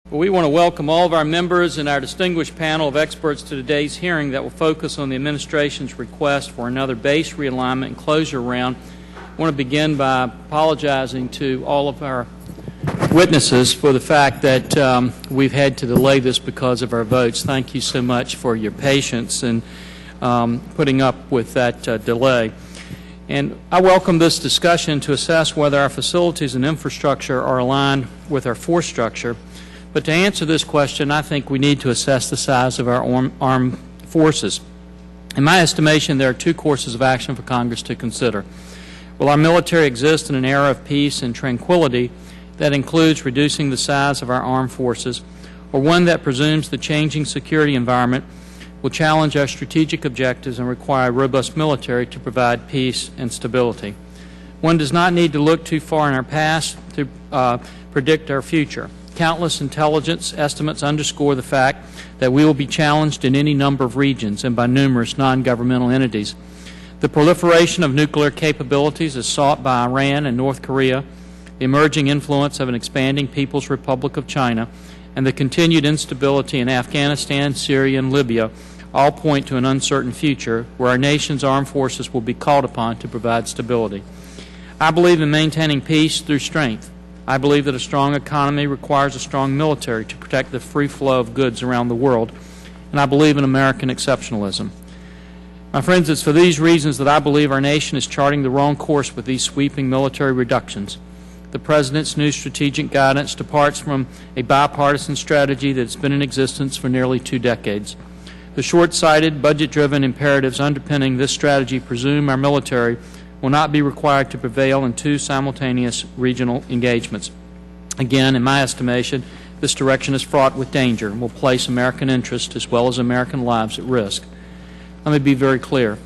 We want to welcome all of our members and our distinguished panel of experts to today's hearing that will focus on the administration's request for another base realignment and closure round. I want to begin by apologizing to all of our witnesses for the fact that we've had to delay this because of our votes. Thank you so much for your patience and putting up with that delay. And I welcome this discussion to assess whether our facilities and infrastructure are aligned with our force structure. But to answer this question, I think we need to assess the size of our armed forces. In my estimation, there are two courses of action for Congress to consider. Will our military exist in an era of peace and tranquility that includes reducing the size of our armed forces, or one that presumes the changing security environment will challenge our strategic objectives and require a robust military to provide peace and stability? One does not need to look too far in our past to predict our future. Countless intelligence estimates underscore the fact that we will be challenged in any number of regions and by numerous non-governmental entities. The proliferation of nuclear capabilities is sought by Iran and North Korea, the emerging influence of an expanding People's Republic of China, and the continued instability in Afghanistan, Syria, and Libya all point to an uncertain future where our nation's armed forces will be called upon to provide stability. I believe in maintaining peace through strength. I believe that a strong economy requires a strong military to protect the free flow of goods around the world, and I believe in American exceptionalism. My friends, it's for these reasons that I believe our nation is charting the wrong course with these sweeping military reductions. The President's new strategic guidance departs from a bipartisan strategy that's been in existence for nearly 2 decades. The short-sighted, budget-driven imperatives underpinning this strategy presume our military will not be required to prevail in 2 simultaneous regional engagements. Again, in my estimation, this direction is fraught with danger and will place American interests as well as American lives at risk. Let me be very clear.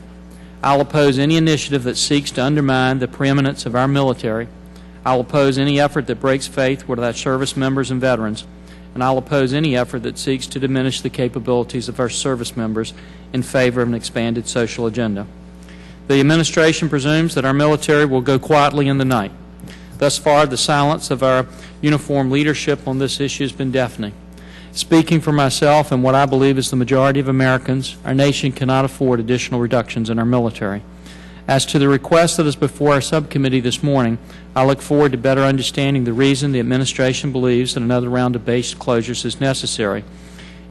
I'll oppose any initiative that seeks to undermine the preeminence of our military. I'll oppose any effort that breaks faith with our service members and veterans. And I'll oppose any effort that seeks to diminish the capabilities of our service members in favor of an expanded social agenda. The administration presumes that our military will go quietly in the night. Thus far, the silence of our uniformed leadership on this issue has been deafening. Speaking for myself and what I believe is the majority of Americans, our nation cannot afford additional reductions in our military. As to the request that is before our subcommittee this morning, I look forward to better understanding the reason the administration believes that another round of base closures is necessary.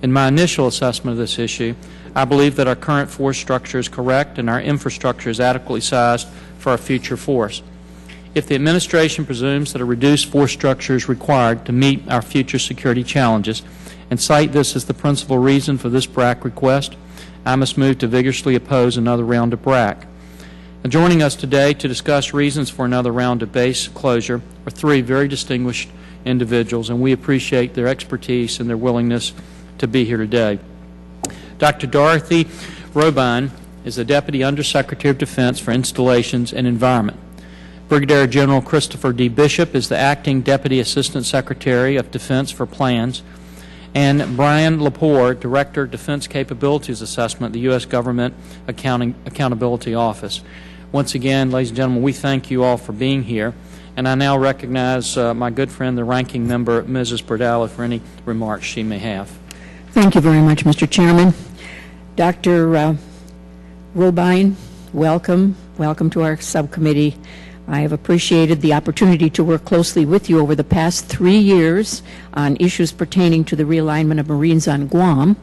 In my initial assessment of this issue, I believe that our current force structure is correct and our infrastructure is adequately sized for our future force. If the administration presumes that a reduced force structure is required to meet our future security challenges and cite this as the principal reason for this BRAC request, I must move to vigorously oppose another round of BRAC. Now, joining us today to discuss reasons for another round of base closure are 3 very distinguished individuals, and we appreciate their expertise and their willingness to be here today. Dr. Dorothy Robine is the Deputy Undersecretary of Defense for Installations and Environment. Brigadier General Christopher D. Bishop is the Acting Deputy Assistant Secretary of Defense for Plans. And Brian Lepore, Director of Defense Capabilities Assessment, the U.S. Government Accountability Office. Once again, ladies and gentlemen, we thank you all for being here. And I now recognize my good friend, the Ranking Member, Mrs. Burdella, for any remarks she may have. Thank you very much, Mr. Chairman. Dr. Robine, welcome. Welcome to our subcommittee. I have appreciated the opportunity to work closely with you over the past 3 years on issues pertaining to the realignment of Marines on Guam,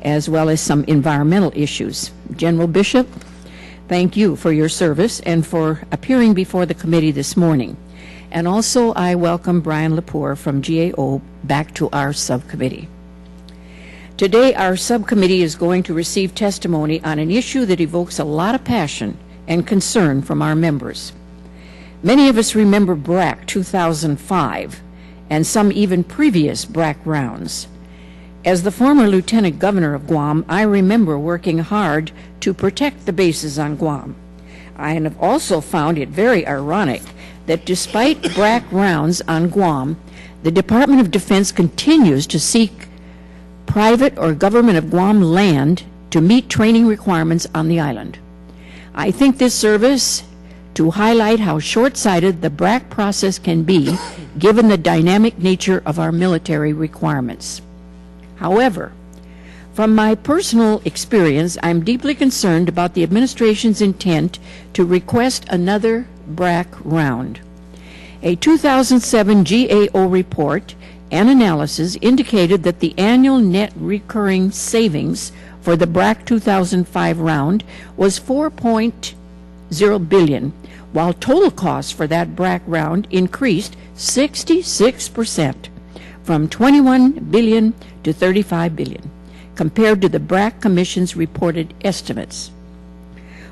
as well as some environmental issues. General Bishop, thank you for your service and for appearing before the committee this morning. And also, I welcome Brian Lepore from GAO back to our subcommittee. Today, our subcommittee is going to receive testimony on an issue that evokes a lot of passion and concern from our members. Many of us remember BRAC 2005 and some even previous BRAC rounds. As the former Lieutenant Governor of Guam, I remember working hard to protect the bases on Guam. I have also found it very ironic that despite BRAC rounds on Guam, the Department of Defense continues to seek private or government of Guam land to meet training requirements on the island. I think this service to highlight how short-sighted the BRAC process can be given the dynamic nature of our military requirements. However, from my personal experience, I'm deeply concerned about the administration's intent to request another BRAC round. A 2007 GAO report and analysis indicated that the annual net recurring savings for the BRAC 2005 round was $4.0 billion, while total costs for that BRAC round increased 66%, from $21 billion to $35 billion, compared to the BRAC Commission's reported estimates.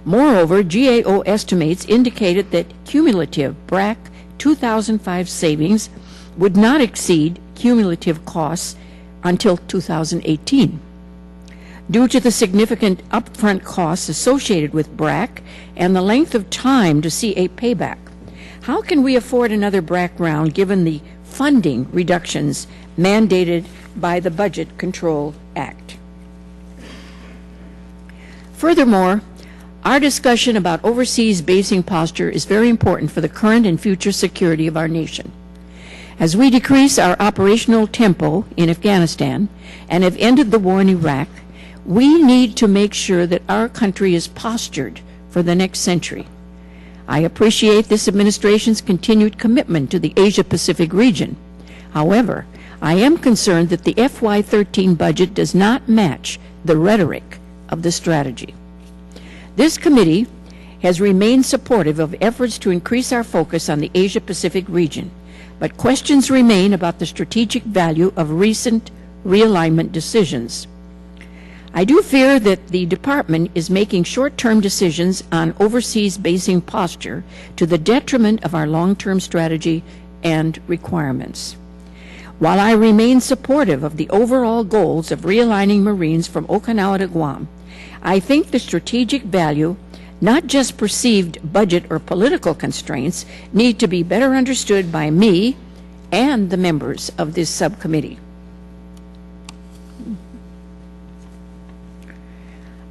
Moreover, GAO estimates indicated that cumulative BRAC 2005 savings would not exceed cumulative costs until 2018. Due to the significant upfront costs associated with BRAC and the length of time to see a payback, how can we afford another BRAC round given the funding reductions mandated by the Budget Control Act? Furthermore, our discussion about overseas basing posture is very important for the current and future security of our nation. As we decrease our operational tempo in Afghanistan and have ended the war in Iraq, we need to make sure that our country is postured for the next century. I appreciate this administration's continued commitment to the Asia-Pacific region. However, I am concerned that the FY13 budget does not match the rhetoric of the strategy. This committee has remained supportive of efforts to increase our focus on the Asia-Pacific region, but questions remain about the strategic value of recent realignment decisions. I do fear that the Department is making short-term decisions on overseas basing posture to the detriment of our long-term strategy and requirements. While I remain supportive of the overall goals of realigning Marines from Okinawa to Guam, I think the strategic value, not just perceived budget or political constraints, need to be better understood by me and the members of this subcommittee.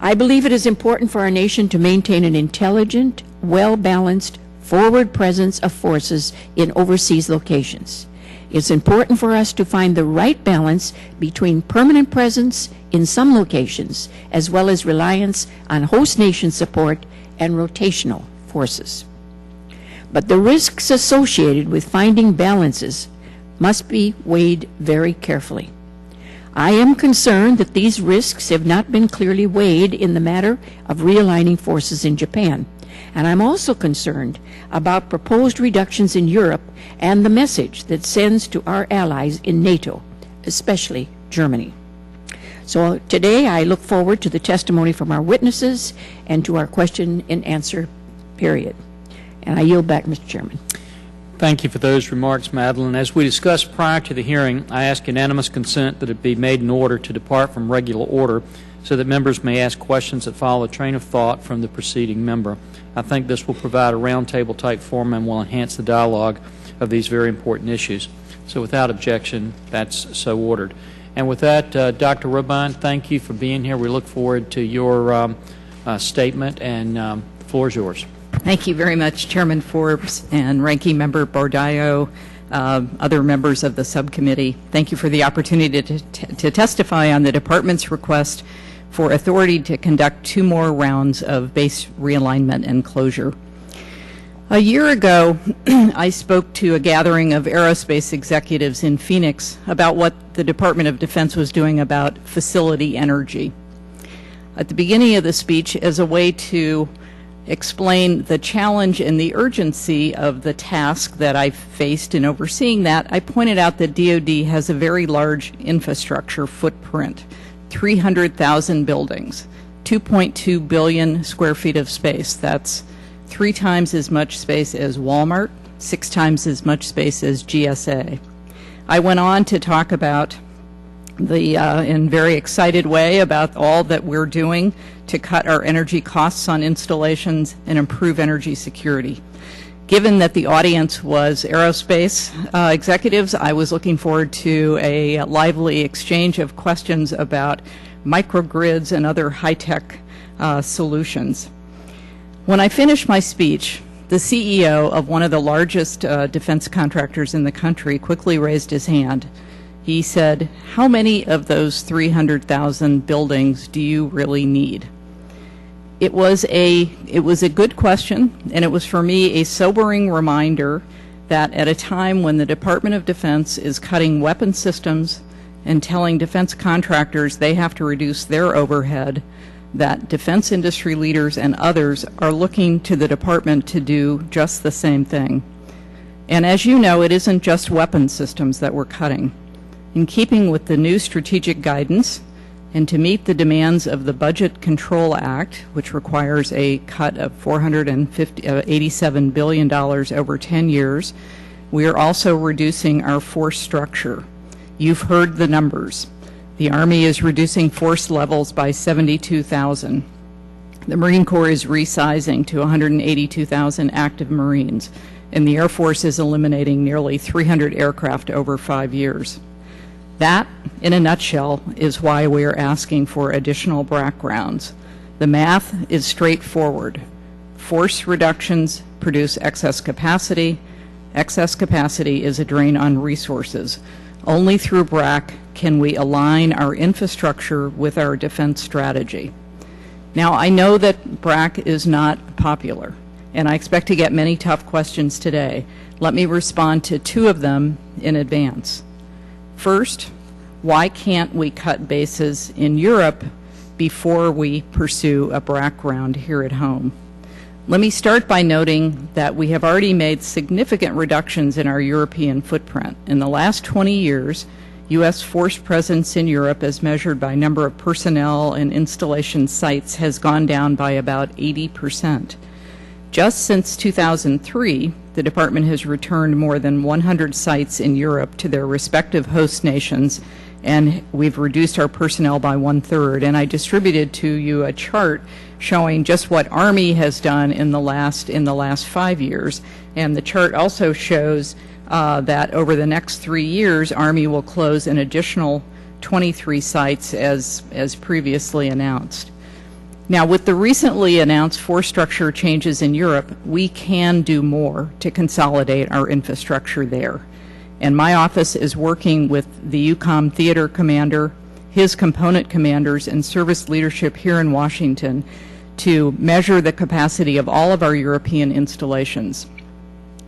I believe it is important for our nation to maintain an intelligent, well-balanced, forward presence of forces in overseas locations. It's important for us to find the right balance between permanent presence in some locations, as well as reliance on host nation support and rotational forces. But the risks associated with finding balances must be weighed very carefully. I am concerned that these risks have not been clearly weighed in the matter of realigning forces in Japan, and I'm also concerned about proposed reductions in Europe and the message that sends to our allies in NATO, especially Germany. So today I look forward to the testimony from our witnesses and to our question and answer period. And I yield back, Mr. Chairman. Thank you for those remarks, Madeline. As we discussed prior to the hearing, I ask unanimous consent that it be made in order to depart from regular order so that members may ask questions that follow a train of thought from the preceding member. I think this will provide a roundtable type forum and will enhance the dialogue of these very important issues. So without objection, that's so ordered. And with that, Dr. Robine, thank you for being here. We look forward to your statement, and the floor is yours. Thank you very much, Chairman Forbes and Ranking Member Bordallo, other members of the subcommittee. Thank you for the opportunity to testify on the Department's request for authority to conduct 2 more rounds of base realignment and closure. A year ago, I spoke to a gathering of aerospace executives in Phoenix about what the Department of Defense was doing about facility energy. At the beginning of the speech, as a way to explain the challenge and the urgency of the task that I've faced in overseeing that, I pointed out that DoD has a very large infrastructure footprint, 300,000 buildings, 2.2 billion square feet of space. That's 3 times as much space as Walmart, 6 times as much space as GSA. I went on to talk about in very excited way about all that we're doing to cut our energy costs on installations and improve energy security. Given that the audience was aerospace executives, I was looking forward to a lively exchange of questions about microgrids and other high-tech solutions. When I finished my speech, the CEO of one of the largest defense contractors in the country quickly raised his hand. He said, "How many of those 300,000 buildings do you really need?" It was a good question, and it was for me a sobering reminder that at a time when the Department of Defense is cutting weapon systems and telling defense contractors they have to reduce their overhead, that defense industry leaders and others are looking to the department to do just the same thing. And as you know, it isn't just weapon systems that we're cutting. In keeping with the new strategic guidance, and to meet the demands of the Budget Control Act, which requires a cut of $487 billion over 10 years, we are also reducing our force structure. You've heard the numbers. The Army is reducing force levels by 72,000. The Marine Corps is resizing to 182,000 active Marines, and the Air Force is eliminating nearly 300 aircraft over 5 years. That, in a nutshell, is why we are asking for additional BRAC grounds. The math is straightforward. Force reductions produce excess capacity. Excess capacity is a drain on resources. Only through BRAC can we align our infrastructure with our defense strategy. Now, I know that BRAC is not popular, and I expect to get many tough questions today. Let me respond to two of them in advance. First, why can't we cut bases in Europe before we pursue a BRAC ground here at home? Let me start by noting that we have already made significant reductions in our European footprint. In the last 20 years, U.S. force presence in Europe, as measured by number of personnel and installation sites, has gone down by about 80%. Just since 2003, the Department has returned more than 100 sites in Europe to their respective host nations, and we've reduced our personnel by 1/3. And I distributed to you a chart showing just what Army has done in the last 5 years. And the chart also shows that over the next 3 years, Army will close an additional 23 sites as previously announced. Now, with the recently announced force structure changes in Europe, we can do more to consolidate our infrastructure there. And my office is working with the EUCOM theater commander, his component commanders, and service leadership here in Washington to measure the capacity of all of our European installations.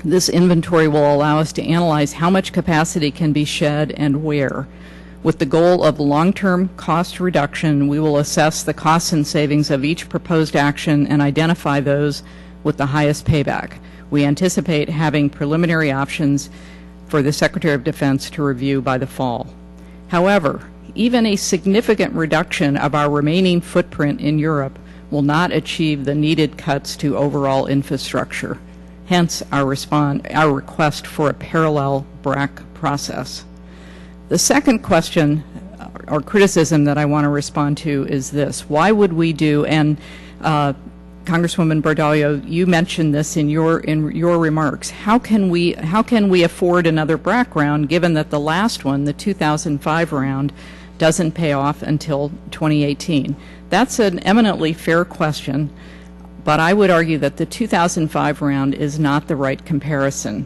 This inventory will allow us to analyze how much capacity can be shed and where. With the goal of long-term cost reduction, we will assess the costs and savings of each proposed action and identify those with the highest payback. We anticipate having preliminary options for the Secretary of Defense to review by the fall. However, even a significant reduction of our remaining footprint in Europe will not achieve the needed cuts to overall infrastructure. Hence, our request for a parallel BRAC process. The second question or criticism that I want to respond to is this: why would we do, and Congresswoman Bardallo, you mentioned this in your remarks, how can we afford another BRAC round given that the last one, the 2005 round, doesn't pay off until 2018? That's an eminently fair question, but I would argue that the 2005 round is not the right comparison.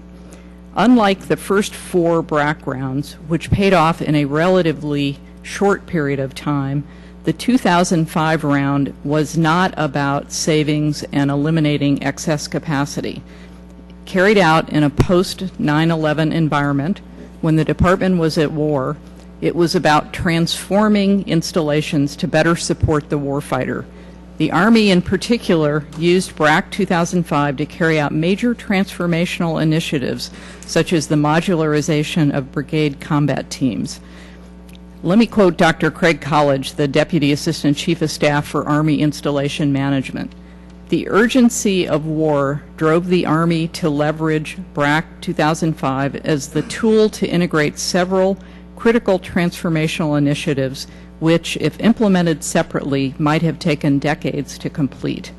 Unlike the first 4 BRAC rounds, which paid off in a relatively short period of time, the 2005 round was not about savings and eliminating excess capacity. Carried out in a post-9/11 environment, when the Department was at war, it was about transforming installations to better support the warfighter. The Army, in particular, used BRAC 2005 to carry out major transformational initiatives, such as the modularization of brigade combat teams. Let me quote Dr. Craig College, the Deputy Assistant Chief of Staff for Army Installation Management. The urgency of war drove the Army to leverage BRAC 2005 as the tool to integrate several critical transformational initiatives which, if implemented separately, might have taken decades to complete.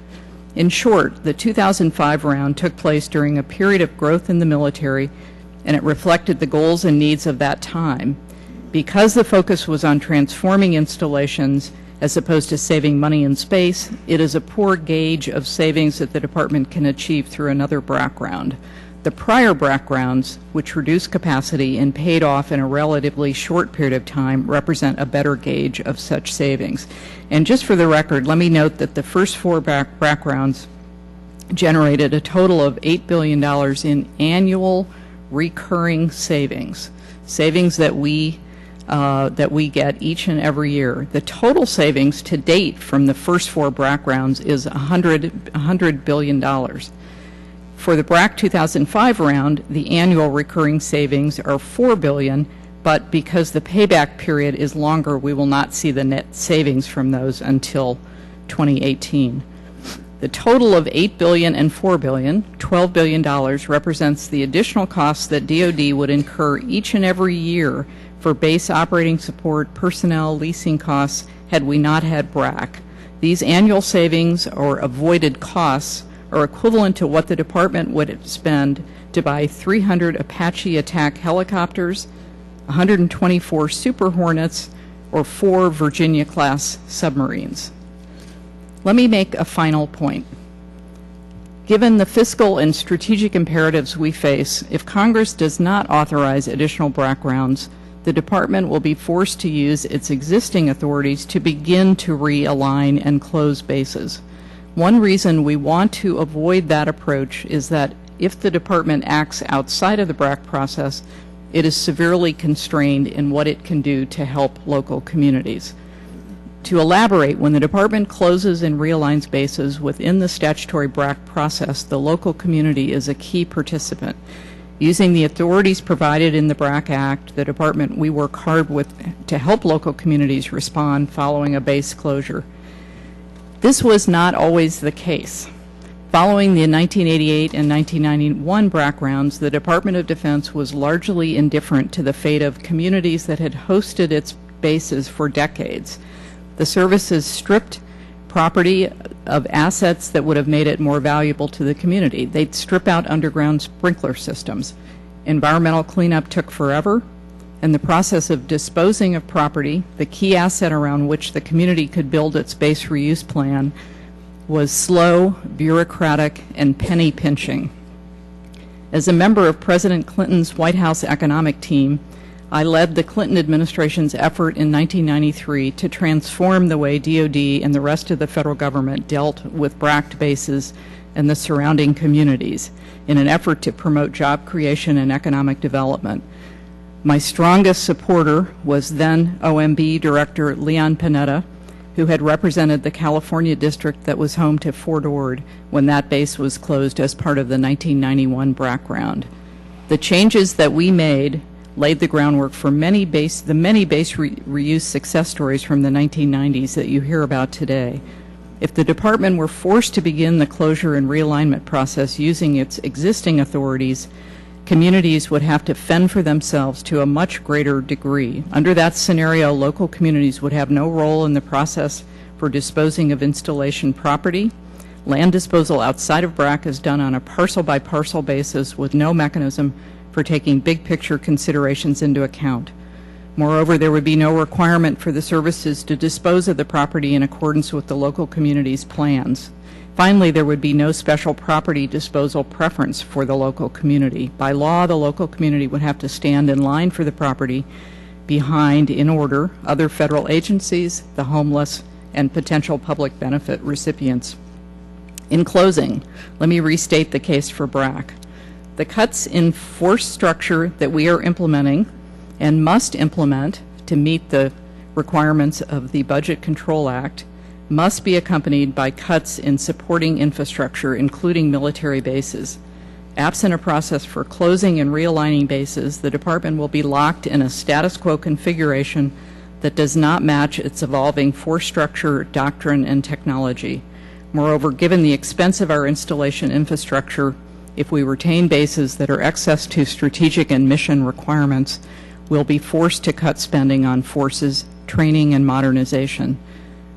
In short, the 2005 round took place during a period of growth in the military, and it reflected the goals and needs of that time. Because the focus was on transforming installations As opposed to saving money in space, it is a poor gauge of savings that the department can achieve through another BRAC round. The prior BRAC rounds, which reduced capacity and paid off in a relatively short period of time, represent a better gauge of such savings. And just for the record, let me note that the first 4 BRAC rounds generated a total of $8 billion in annual recurring savings that we get each and every year. The total savings to date from the first 4 BRAC rounds is $100 billion. For the BRAC 2005 round, the annual recurring savings are $4 billion, but because the payback period is longer, we will not see the net savings from those until 2018. The total of $8 billion and $4 billion, $12 billion, represents the additional costs that DoD would incur each and every year for base operating support, personnel, leasing costs, had we not had BRAC. These annual savings or avoided costs are equivalent to what the department would spend to buy 300 Apache attack helicopters, 124 Super Hornets, or 4 Virginia-class submarines. Let me make a final point. Given the fiscal and strategic imperatives we face, if Congress does not authorize additional BRAC rounds, the department will be forced to use its existing authorities to begin to realign and close bases. One reason we want to avoid that approach is that if the department acts outside of the BRAC process, it is severely constrained in what it can do to help local communities. To elaborate, when the department closes and realigns bases within the statutory BRAC process, the local community is a key participant. Using the authorities provided in the BRAC Act, the department we work hard with to help local communities respond following a base closure. This was not always the case. Following the 1988 and 1991 BRAC rounds, the Department of Defense was largely indifferent to the fate of communities that had hosted its bases for decades. The services stripped property of assets that would have made it more valuable to the community. They'd strip out underground sprinkler systems. Environmental cleanup took forever, and the process of disposing of property, the key asset around which the community could build its base reuse plan, was slow, bureaucratic, and penny pinching. As a member of President Clinton's White House economic team, I led the Clinton administration's effort in 1993 to transform the way DoD and the rest of the federal government dealt with BRAC bases and the surrounding communities in an effort to promote job creation and economic development. My strongest supporter was then OMB Director Leon Panetta, who had represented the California district that was home to Fort Ord when that base was closed as part of the 1991 BRAC round. The changes that we made laid the groundwork for the many base reuse success stories from the 1990s that you hear about today. If the department were forced to begin the closure and realignment process using its existing authorities, communities would have to fend for themselves to a much greater degree. Under that scenario, local communities would have no role in the process for disposing of installation property. Land disposal outside of BRAC is done on a parcel-by-parcel basis with no mechanism for taking big-picture considerations into account. Moreover, there would be no requirement for the services to dispose of the property in accordance with the local community's plans. Finally, there would be no special property disposal preference for the local community. By law, the local community would have to stand in line for the property behind, in order, other federal agencies, the homeless, and potential public benefit recipients. In closing, let me restate the case for BRAC. The cuts in force structure that we are implementing and must implement to meet the requirements of the Budget Control Act must be accompanied by cuts in supporting infrastructure, including military bases. Absent a process for closing and realigning bases, the department will be locked in a status quo configuration that does not match its evolving force structure, doctrine, and technology. Moreover, given the expense of our installation infrastructure, if we retain bases that are excess to strategic and mission requirements, we'll be forced to cut spending on forces, training, and modernization.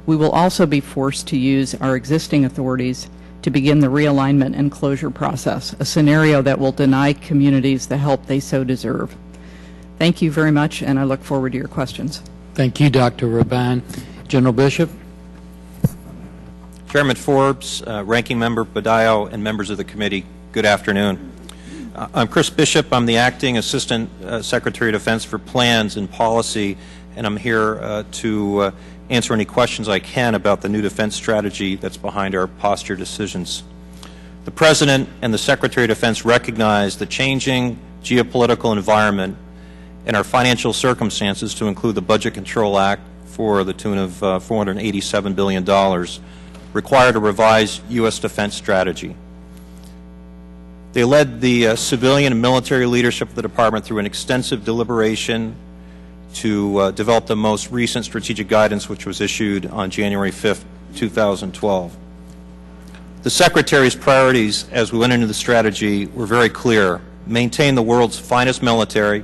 We will also be forced to use our existing authorities to begin the realignment and closure process, a scenario that will deny communities the help they so deserve. Thank you very much, and I look forward to your questions. Thank you, Dr. Robine. General Bishop. Chairman Forbes, Ranking Member Badillo, and members of the committee, good afternoon. I'm Chris Bishop. I'm the Acting Assistant Secretary of Defense for Plans and Policy, and I'm here to answer any questions I can about the new defense strategy that's behind our posture decisions. The President and the Secretary of Defense recognize the changing geopolitical environment and our financial circumstances, to include the Budget Control Act for the tune of $487 billion, required a revised U.S. defense strategy. They led the civilian and military leadership of the Department through an extensive deliberation to develop the most recent strategic guidance, which was issued on January 5th, 2012. The Secretary's priorities as we went into the strategy were very clear. Maintain the world's finest military.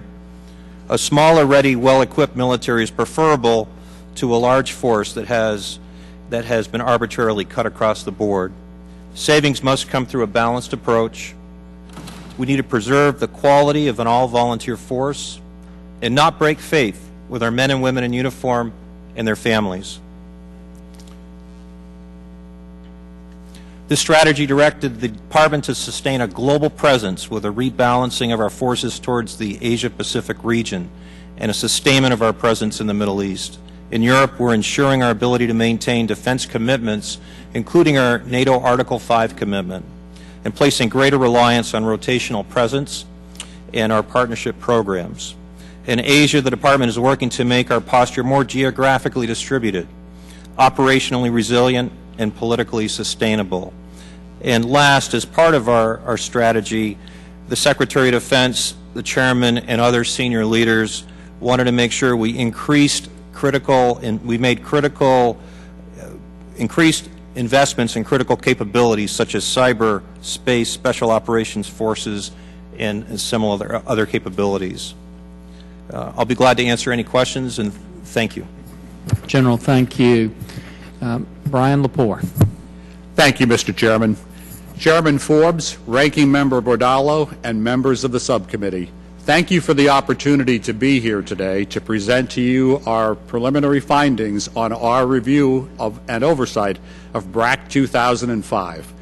A small, already well-equipped military is preferable to a large force that has been arbitrarily cut across the board. Savings must come through a balanced approach. We need to preserve the quality of an all-volunteer force and not break faith with our men and women in uniform and their families. This strategy directed the Department to sustain a global presence with a rebalancing of our forces towards the Asia-Pacific region and a sustainment of our presence in the Middle East. In Europe, we're ensuring our ability to maintain defense commitments, including our NATO Article 5 commitment, and placing greater reliance on rotational presence and our partnership programs. In Asia, the Department is working to make our posture more geographically distributed, operationally resilient, and politically sustainable. And last, as part of our strategy, the Secretary of Defense, the Chairman, and other senior leaders wanted to make sure we increased increased investments in critical capabilities such as cyber, space, special operations forces, and similar other capabilities. I'll be glad to answer any questions, and thank you. General, thank you. Brian Lepore. Thank you, Mr. Chairman. Chairman Forbes, Ranking Member Bordallo, and members of the subcommittee, thank you for the opportunity to be here today to present to you our preliminary findings on our review of and oversight of BRAC 2005.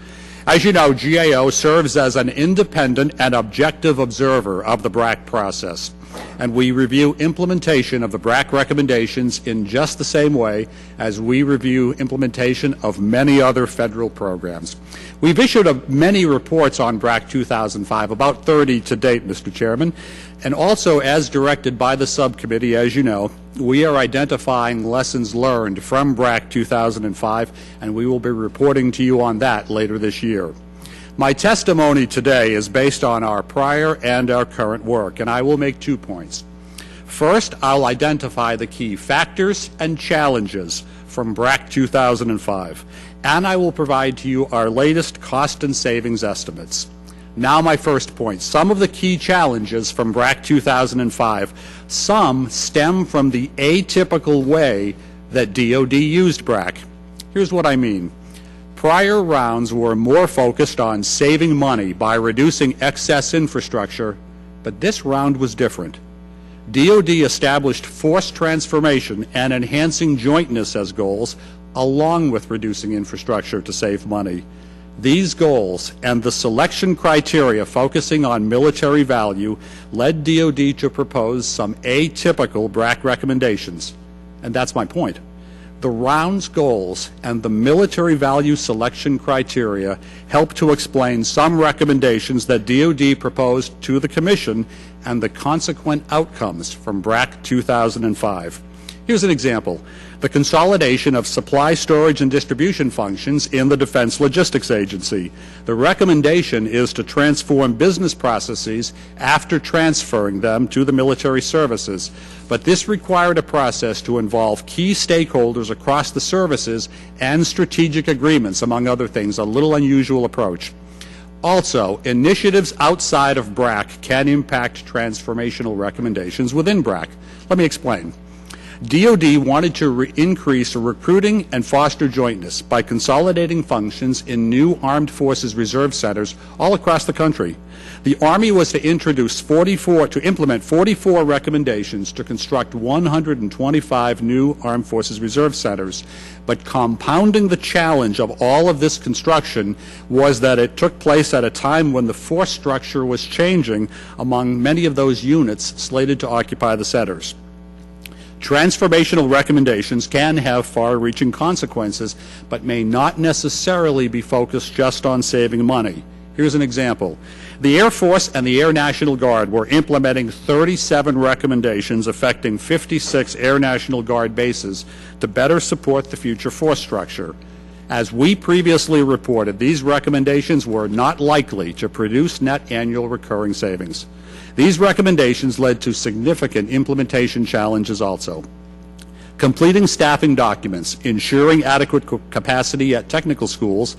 As you know, GAO serves as an independent and objective observer of the BRAC process, and we review implementation of the BRAC recommendations in just the same way as we review implementation of many other federal programs. We've issued many reports on BRAC 2005, about 30 to date, Mr. Chairman, and also, as directed by the subcommittee, as you know, we are identifying lessons learned from BRAC 2005, and we will be reporting to you on that later this year. My testimony today is based on our prior and our current work, and I will make 2 points. First, I'll identify the key factors and challenges from BRAC 2005, and I will provide to you our latest cost and savings estimates. Now my first point, some of the key challenges from BRAC 2005, some stem from the atypical way that DoD used BRAC. Here's what I mean. Prior rounds were more focused on saving money by reducing excess infrastructure, but this round was different. DoD established force transformation and enhancing jointness as goals, along with reducing infrastructure to save money. These goals and the selection criteria focusing on military value led DoD to propose some atypical BRAC recommendations. And that's my point. The round's goals and the military value selection criteria help to explain some recommendations that DoD proposed to the Commission and the consequent outcomes from BRAC 2005. Here's an example. The consolidation of supply, storage, and distribution functions in the Defense Logistics Agency. The recommendation is to transform business processes after transferring them to the military services. But this required a process to involve key stakeholders across the services and strategic agreements, among other things, a little unusual approach. Also, initiatives outside of BRAC can impact transformational recommendations within BRAC. Let me explain. DoD wanted to increase recruiting and foster jointness by consolidating functions in new Armed Forces Reserve Centers all across the country. The Army was to implement 44 recommendations to construct 125 new Armed Forces Reserve Centers. But compounding the challenge of all of this construction was that it took place at a time when the force structure was changing among many of those units slated to occupy the centers. Transformational recommendations can have far-reaching consequences, but may not necessarily be focused just on saving money. Here's an example. The Air Force and the Air National Guard were implementing 37 recommendations affecting 56 Air National Guard bases to better support the future force structure. As we previously reported, these recommendations were not likely to produce net annual recurring savings. These recommendations led to significant implementation challenges also. Completing staffing documents, ensuring adequate capacity at technical schools,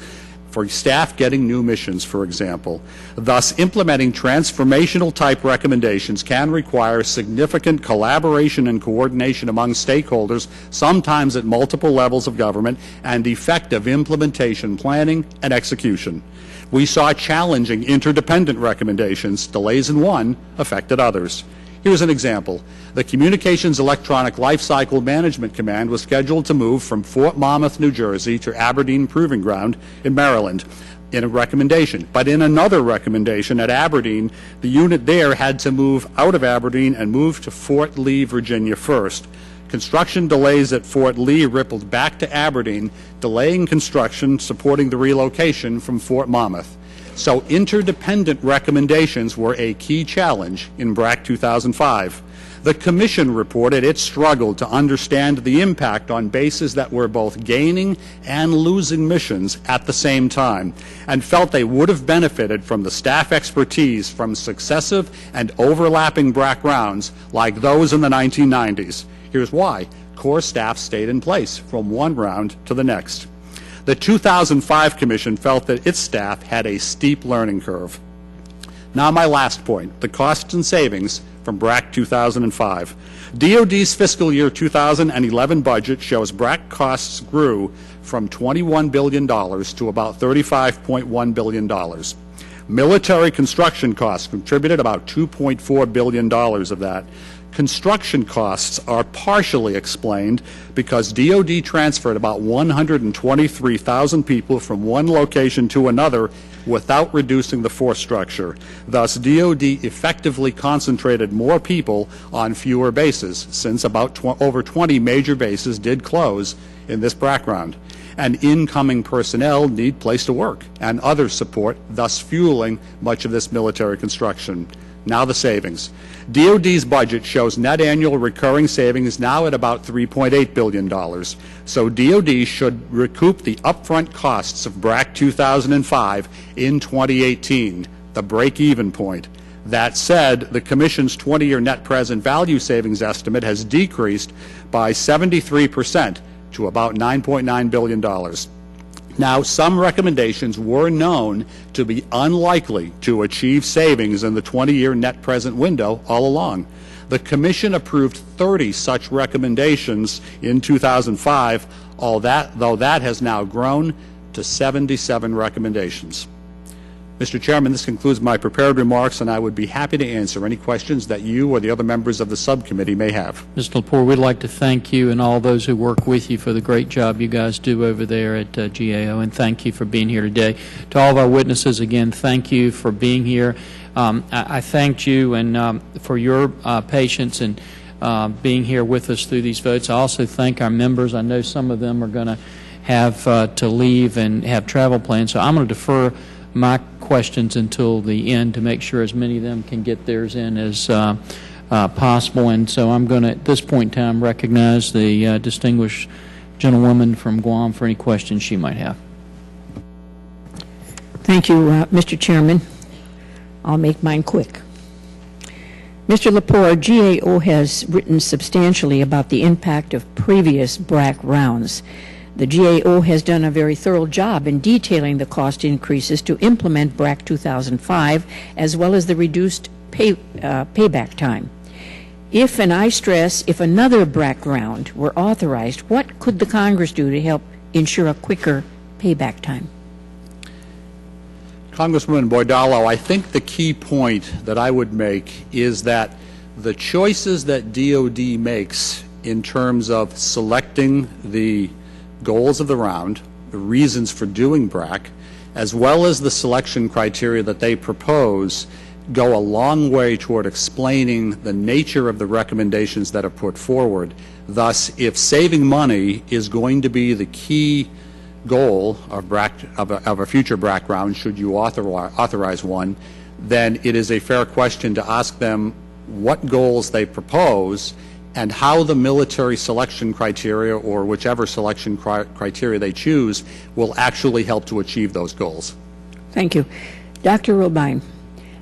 for staff getting new missions, for example. Thus, implementing transformational type recommendations can require significant collaboration and coordination among stakeholders, sometimes at multiple levels of government, and effective implementation planning and execution. We saw challenging interdependent recommendations. Delays in one affected others. Here's an example. The Communications Electronic Lifecycle Management Command was scheduled to move from Fort Monmouth, New Jersey to Aberdeen Proving Ground in Maryland in a recommendation. But in another recommendation at Aberdeen, the unit there had to move out of Aberdeen and move to Fort Lee, Virginia first. Construction delays at Fort Lee rippled back to Aberdeen, delaying construction supporting the relocation from Fort Monmouth. So interdependent recommendations were a key challenge in BRAC 2005. The Commission reported it struggled to understand the impact on bases that were both gaining and losing missions at the same time, and felt they would have benefited from the staff expertise from successive and overlapping BRAC rounds like those in the 1990s. Here's why. Core staff stayed in place from one round to the next. The 2005 Commission felt that its staff had a steep learning curve. Now my last point, the costs and savings from BRAC 2005. DoD's fiscal year 2011 budget shows BRAC costs grew from $21 billion to about $35.1 billion. Military construction costs contributed about $2.4 billion of that. Construction costs are partially explained because DoD transferred about 123,000 people from one location to another without reducing the force structure. Thus, DoD effectively concentrated more people on fewer bases, since about over 20 major bases did close in this BRAC round. And incoming personnel need place to work and other support, thus fueling much of this military construction. Now the savings. DoD's budget shows net annual recurring savings now at about $3.8 billion. So DoD should recoup the upfront costs of BRAC 2005 in 2018, the break-even point. That said, the Commission's 20-year net present value savings estimate has decreased by 73% to about $9.9 billion. Now, some recommendations were known to be unlikely to achieve savings in the 20-year net present window all along. The Commission approved 30 such recommendations in 2005, though that has now grown to 77 recommendations. Mr. Chairman, this concludes my prepared remarks, and I would be happy to answer any questions that you or the other members of the subcommittee may have. Mr. Lepore, we'd like to thank you and all those who work with you for the great job you guys do over there at GAO, and thank you for being here today. To all of our witnesses, again, thank you for being here. I thanked you and for your patience and being here with us through these votes. I also thank our members. I know some of them are going to have to leave and have travel plans, so I'm going to defer my questions until the end to make sure as many of them can get theirs in as possible. And so I'm going to, at this point in time, recognize the distinguished gentlewoman from Guam for any questions she might have. Thank you, Mr. Chairman. I'll make mine quick. Mr. Lepore, GAO has written substantially about the impact of previous BRAC rounds. The GAO has done a very thorough job in detailing the cost increases to implement BRAC 2005, as well as the reduced payback time. if, and I stress, if another BRAC round were authorized, what could the Congress do to help ensure a quicker payback time? Congresswoman Bordallo, I think the key point that I would make is that the choices that DOD makes in terms of selecting the goals of the round, the reasons for doing BRAC, as well as the selection criteria that they propose, go a long way toward explaining the nature of the recommendations that are put forward. Thus, if saving money is going to be the key goal of a future BRAC round, should you authorize one, then it is a fair question to ask them what goals they propose and how the military selection criteria, or whichever selection criteria they choose, will actually help to achieve those goals. Thank you. Dr. Robine,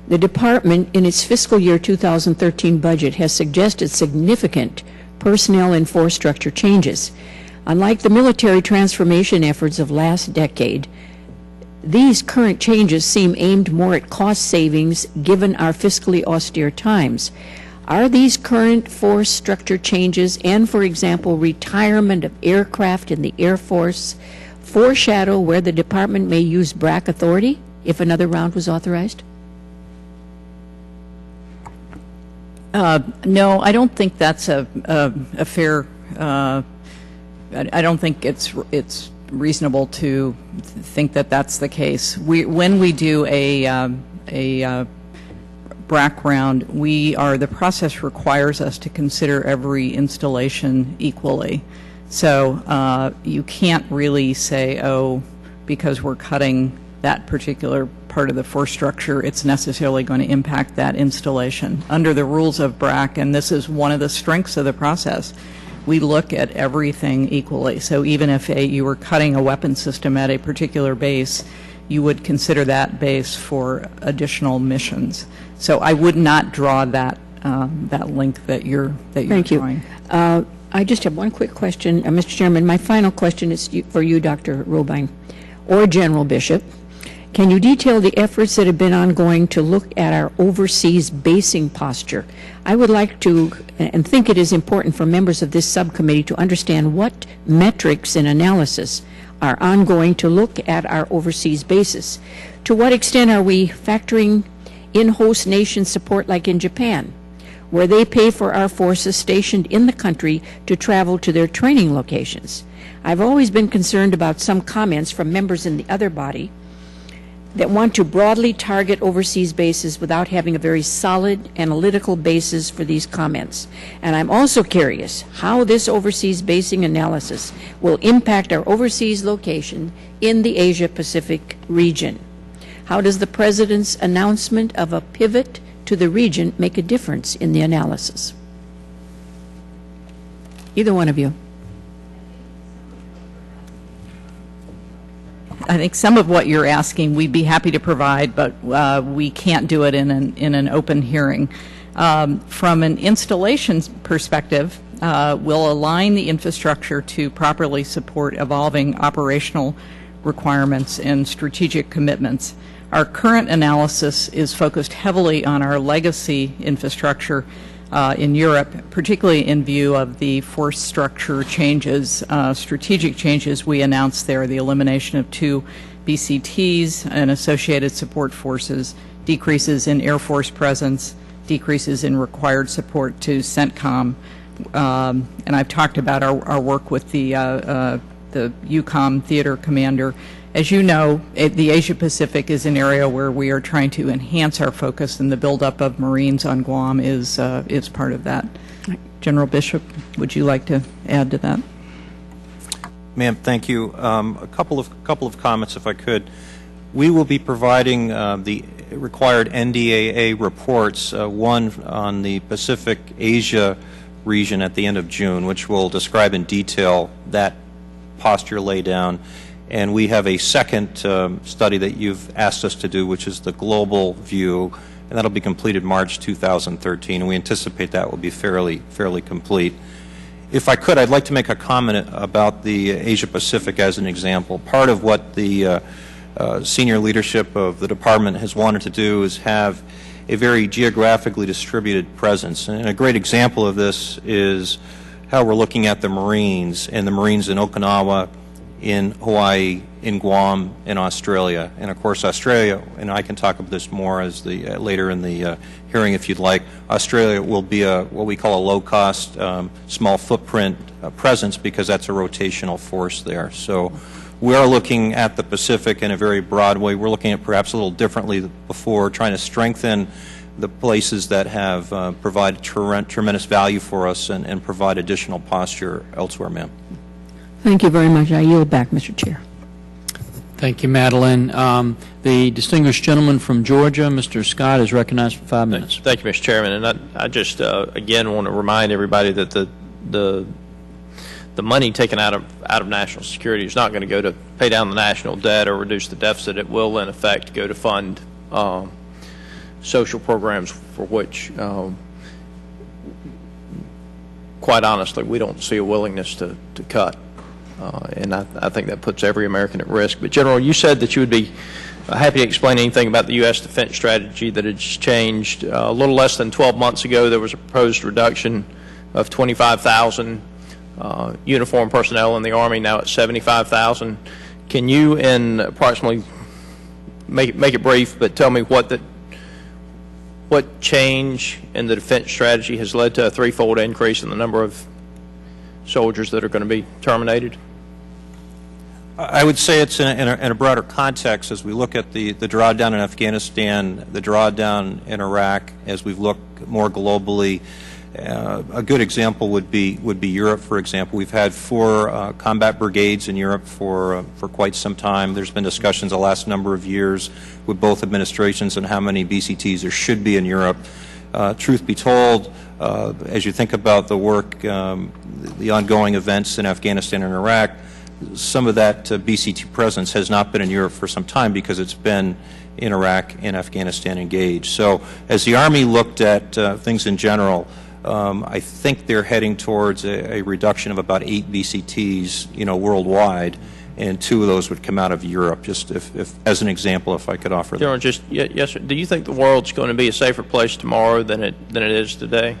the Department in its fiscal year 2013 budget has suggested significant personnel and force structure changes. Unlike the military transformation efforts of last decade, these current changes seem aimed more at cost savings given our fiscally austere times. Are these current force structure changes and, for example, retirement of aircraft in the Air Force foreshadow where the Department may use BRAC authority if another round was authorized? No, I don't think that's a fair. I don't think it's reasonable to think that that's the case. When we do a BRAC round, the process requires us to consider every installation equally. So you can't really say, oh, because we're cutting that particular part of the force structure, it's necessarily going to impact that installation. Under the rules of BRAC, and this is one of the strengths of the process, we look at everything equally. So even if you were cutting a weapon system at a particular base, you would consider that base for additional missions. So I would not draw that link that you're Thank drawing. You. I just have one quick question, Mr. Chairman. My final question is for you, Dr. Robine, or General Bishop. Can you detail the efforts that have been ongoing to look at our overseas basing posture? I would like to, and think it is important for members of this subcommittee to understand what metrics and analysis are ongoing to look at our overseas bases. To what extent are we factoring in host nation support like in Japan, where they pay for our forces stationed in the country to travel to their training locations? I've always been concerned about some comments from members in the other body that want to broadly target overseas bases without having a very solid analytical basis for these comments. And I'm also curious how this overseas basing analysis will impact our overseas location in the Asia-Pacific region. How does the President's announcement of a pivot to the region make a difference in the analysis? Either one of you. I think some of what you're asking we'd be happy to provide, but we can't do it in an open hearing. From an installation perspective, we'll align the infrastructure to properly support evolving operational requirements and strategic commitments. Our current analysis is focused heavily on our legacy infrastructure in Europe, particularly in view of the force structure changes, strategic changes we announced there, the elimination of 2 BCTs and associated support forces, decreases in Air Force presence, decreases in required support to CENTCOM. And I've talked about our work with the EUCOM theater commander. As you know, the Asia-Pacific is an area where we are trying to enhance our focus, and the buildup of Marines on Guam is part of that. General Bishop, would you like to add to that? Ma'am, thank you. A couple of comments, if I could. We will be providing the required NDAA reports, one on the Pacific Asia region at the end of June, which will describe in detail that posture laydown. And we have a second study that you've asked us to do, which is the global view, and that'll be completed March 2013, and we anticipate that will be fairly complete. If I could, I'd like to make a comment about the Asia-Pacific as an example. Part of what the senior leadership of the department has wanted to do is have a very geographically distributed presence. And a great example of this is how we're looking at the Marines, and the Marines in Okinawa, in Hawaii, in Guam, in Australia. And of course Australia, and I can talk about this more as the later in the hearing if you'd like, Australia will be what we call a low-cost, small footprint presence, because that's a rotational force there. So we are looking at the Pacific in a very broad way. We're looking at perhaps a little differently than before, trying to strengthen the places that have provided tremendous value for us and provide additional posture elsewhere, ma'am. Thank you very much. I yield back, Mr. Chair. Thank you, Madeline. The distinguished gentleman from Georgia, Mr. Scott, is recognized for 5 minutes. Thank you, Mr. Chairman. And I just, again, want to remind everybody that the money taken out of national security is not going to go to pay down the national debt or reduce the deficit. It will, in effect, go to fund social programs for which, quite honestly, we don't see a willingness to cut. And I think that puts every American at risk. But, General, you said that you would be happy to explain anything about the U.S. defense strategy that has changed. A little less than 12 months ago, there was a proposed reduction of 25,000 uniformed personnel in the Army. Now it's 75,000. Can you, in approximately, make it brief, but tell me what change in the defense strategy has led to a threefold increase in the number of soldiers that are going to be terminated? I would say it's in a broader context as we look at the drawdown in Afghanistan, the drawdown in Iraq, as we've looked more globally. A good example would be Europe, for example. We've had 4 combat brigades in Europe for quite some time. There's been discussions the last number of years with both administrations on how many BCTs there should be in Europe. Truth be told, as you think about the work, the ongoing events in Afghanistan and Iraq, some of that BCT presence has not been in Europe for some time because it's been in Iraq and Afghanistan engaged. So as the Army looked at things in general, I think they're heading towards a reduction of about 8 BCTs, worldwide, and 2 of those would come out of Europe. Just if as an example, if I could offer that. General, yes, sir. Do you think the world's going to be a safer place tomorrow than it is today?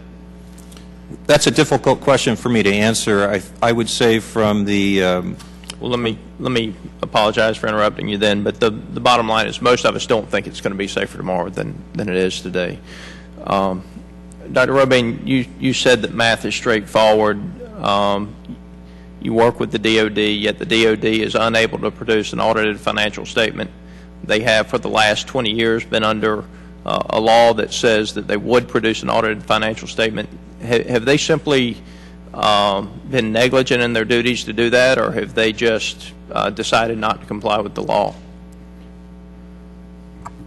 That's a difficult question for me to answer. I would say from the well, let me apologize for interrupting you then, but the bottom line is most of us don't think it's going to be safer tomorrow than it is today. Dr. Robine, you said that math is straightforward. You work with the DOD, yet the DOD is unable to produce an audited financial statement. They have for the last 20 years been under a law that says that they would produce an audited financial statement. Have they simply been negligent in their duties to do that, or have they just decided not to comply with the law?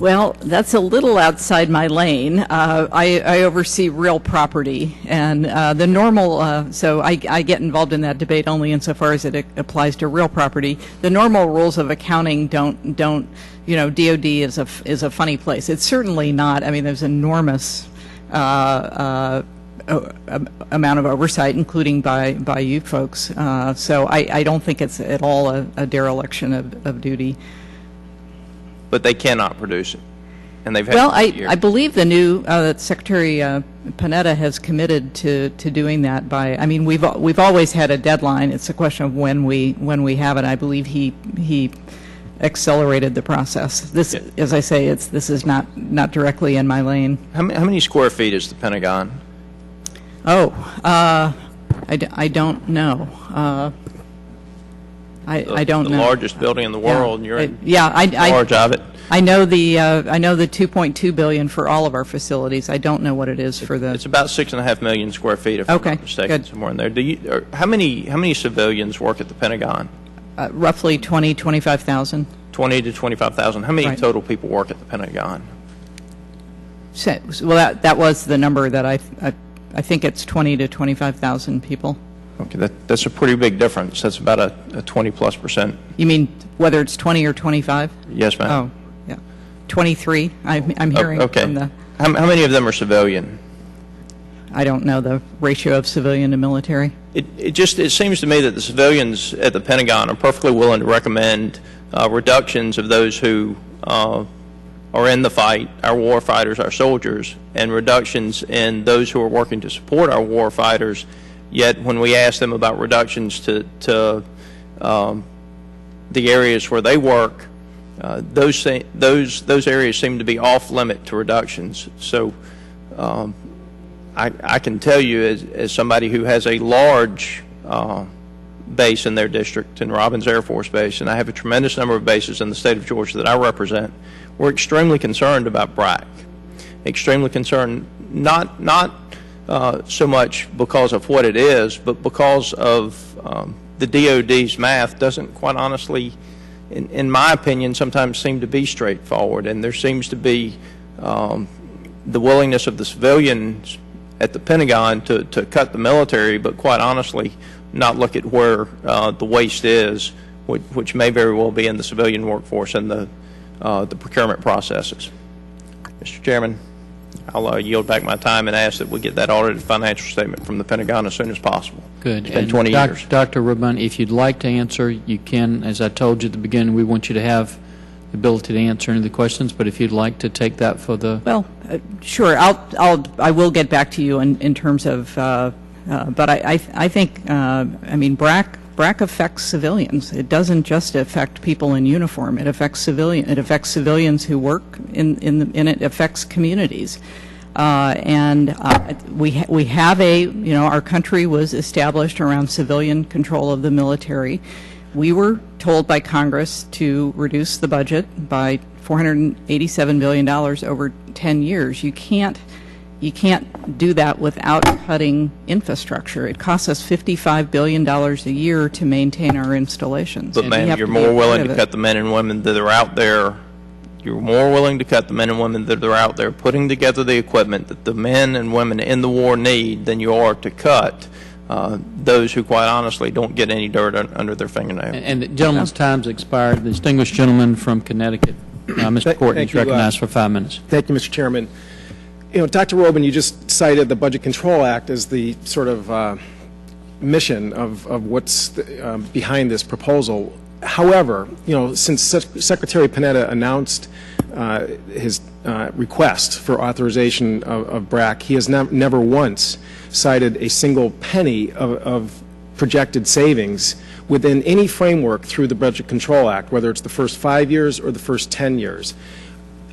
Well, that's a little outside my lane. I oversee real property, and the normal, so I get involved in that debate only insofar as it applies to real property. The normal rules of accounting don't DOD is a funny place. It's certainly not. I mean, there's enormous amount of oversight, including by you folks. So I don't think it's at all a dereliction of duty. But they cannot produce it, and they've had. Well, I believe the new Secretary Panetta has committed to doing that by. I mean, we've always had a deadline. It's a question of when we have it. I believe he accelerated the process. This, as I say, this is not directly in my lane. How many square feet is the Pentagon? Oh, I don't know. I don't know. The largest building in the world, and you're in charge of it. I know the $2.2 billion for all of our facilities. I don't know what it is for the. It's about 6.5 million square feet, if I'm not mistaken, somewhere in there. How many civilians work at the Pentagon? Roughly 25,000. 20 to 25,000. How many total people work at the Pentagon? Well, that was the number that I think it's 20 to 25,000 people. Okay, that's a pretty big difference. That's about a 20+%. You mean whether it's 20 or 25? Yes, ma'am. Oh, yeah. 23, I'm hearing from the. How many of them are civilian? I don't know the ratio of civilian to military. It seems to me that the civilians at the Pentagon are perfectly willing to recommend reductions of those who are in the fight, our war fighters, our soldiers, and reductions in those who are working to support our war fighters. Yet when we ask them about reductions to the areas where they work, those areas seem to be off limit to reductions. So I can tell you, as somebody who has a large base in their district, in Robbins Air Force Base, and I have a tremendous number of bases in the state of Georgia that I represent, we're extremely concerned about BRAC. Extremely concerned, not so much because of what it is, but because of the DOD's math doesn't, quite honestly, in my opinion, sometimes seem to be straightforward, and there seems to be the willingness of the civilians at the Pentagon to cut the military, but quite honestly not look at where the waste is, which may very well be in the civilian workforce and the procurement processes. Mr. Chairman, I'll yield back my time and ask that we get that audited financial statement from the Pentagon as soon as possible. Good. It's been And 20 years. Dr. Robine, if you'd like to answer, you can. As I told you at the beginning, we want you to have the ability to answer any of the questions, but if you'd like to take that for the... Well, sure. I will get back to you in terms of, but I think, I mean, BRAC affects civilians. It doesn't just affect people in uniform. It affects civilians who work in it affects communities. And we have our country was established around civilian control of the military. We were told by Congress to reduce the budget by $487 billion over 10 years. You can't do that without cutting infrastructure. It costs us $55 billion a year to maintain our installations. But, ma'am, you're more willing to cut the men and women that are out there. You're more willing to cut the men and women that are out there putting together the equipment that the men and women in the war need than you are to cut those who, quite honestly, don't get any dirt under their fingernails. And the gentleman's time's expired. The distinguished gentleman from Connecticut, Mr. Courtney, is recognized for 5 minutes. Thank you, Mr. Chairman. You know, Dr. Robin, you just cited the Budget Control Act as the sort of mission of what's behind this proposal. However, you know, since Secretary Panetta announced his request for authorization of BRAC, he has never once cited a single penny of projected savings within any framework through the Budget Control Act, whether it's the first 5 years or the first 10 years.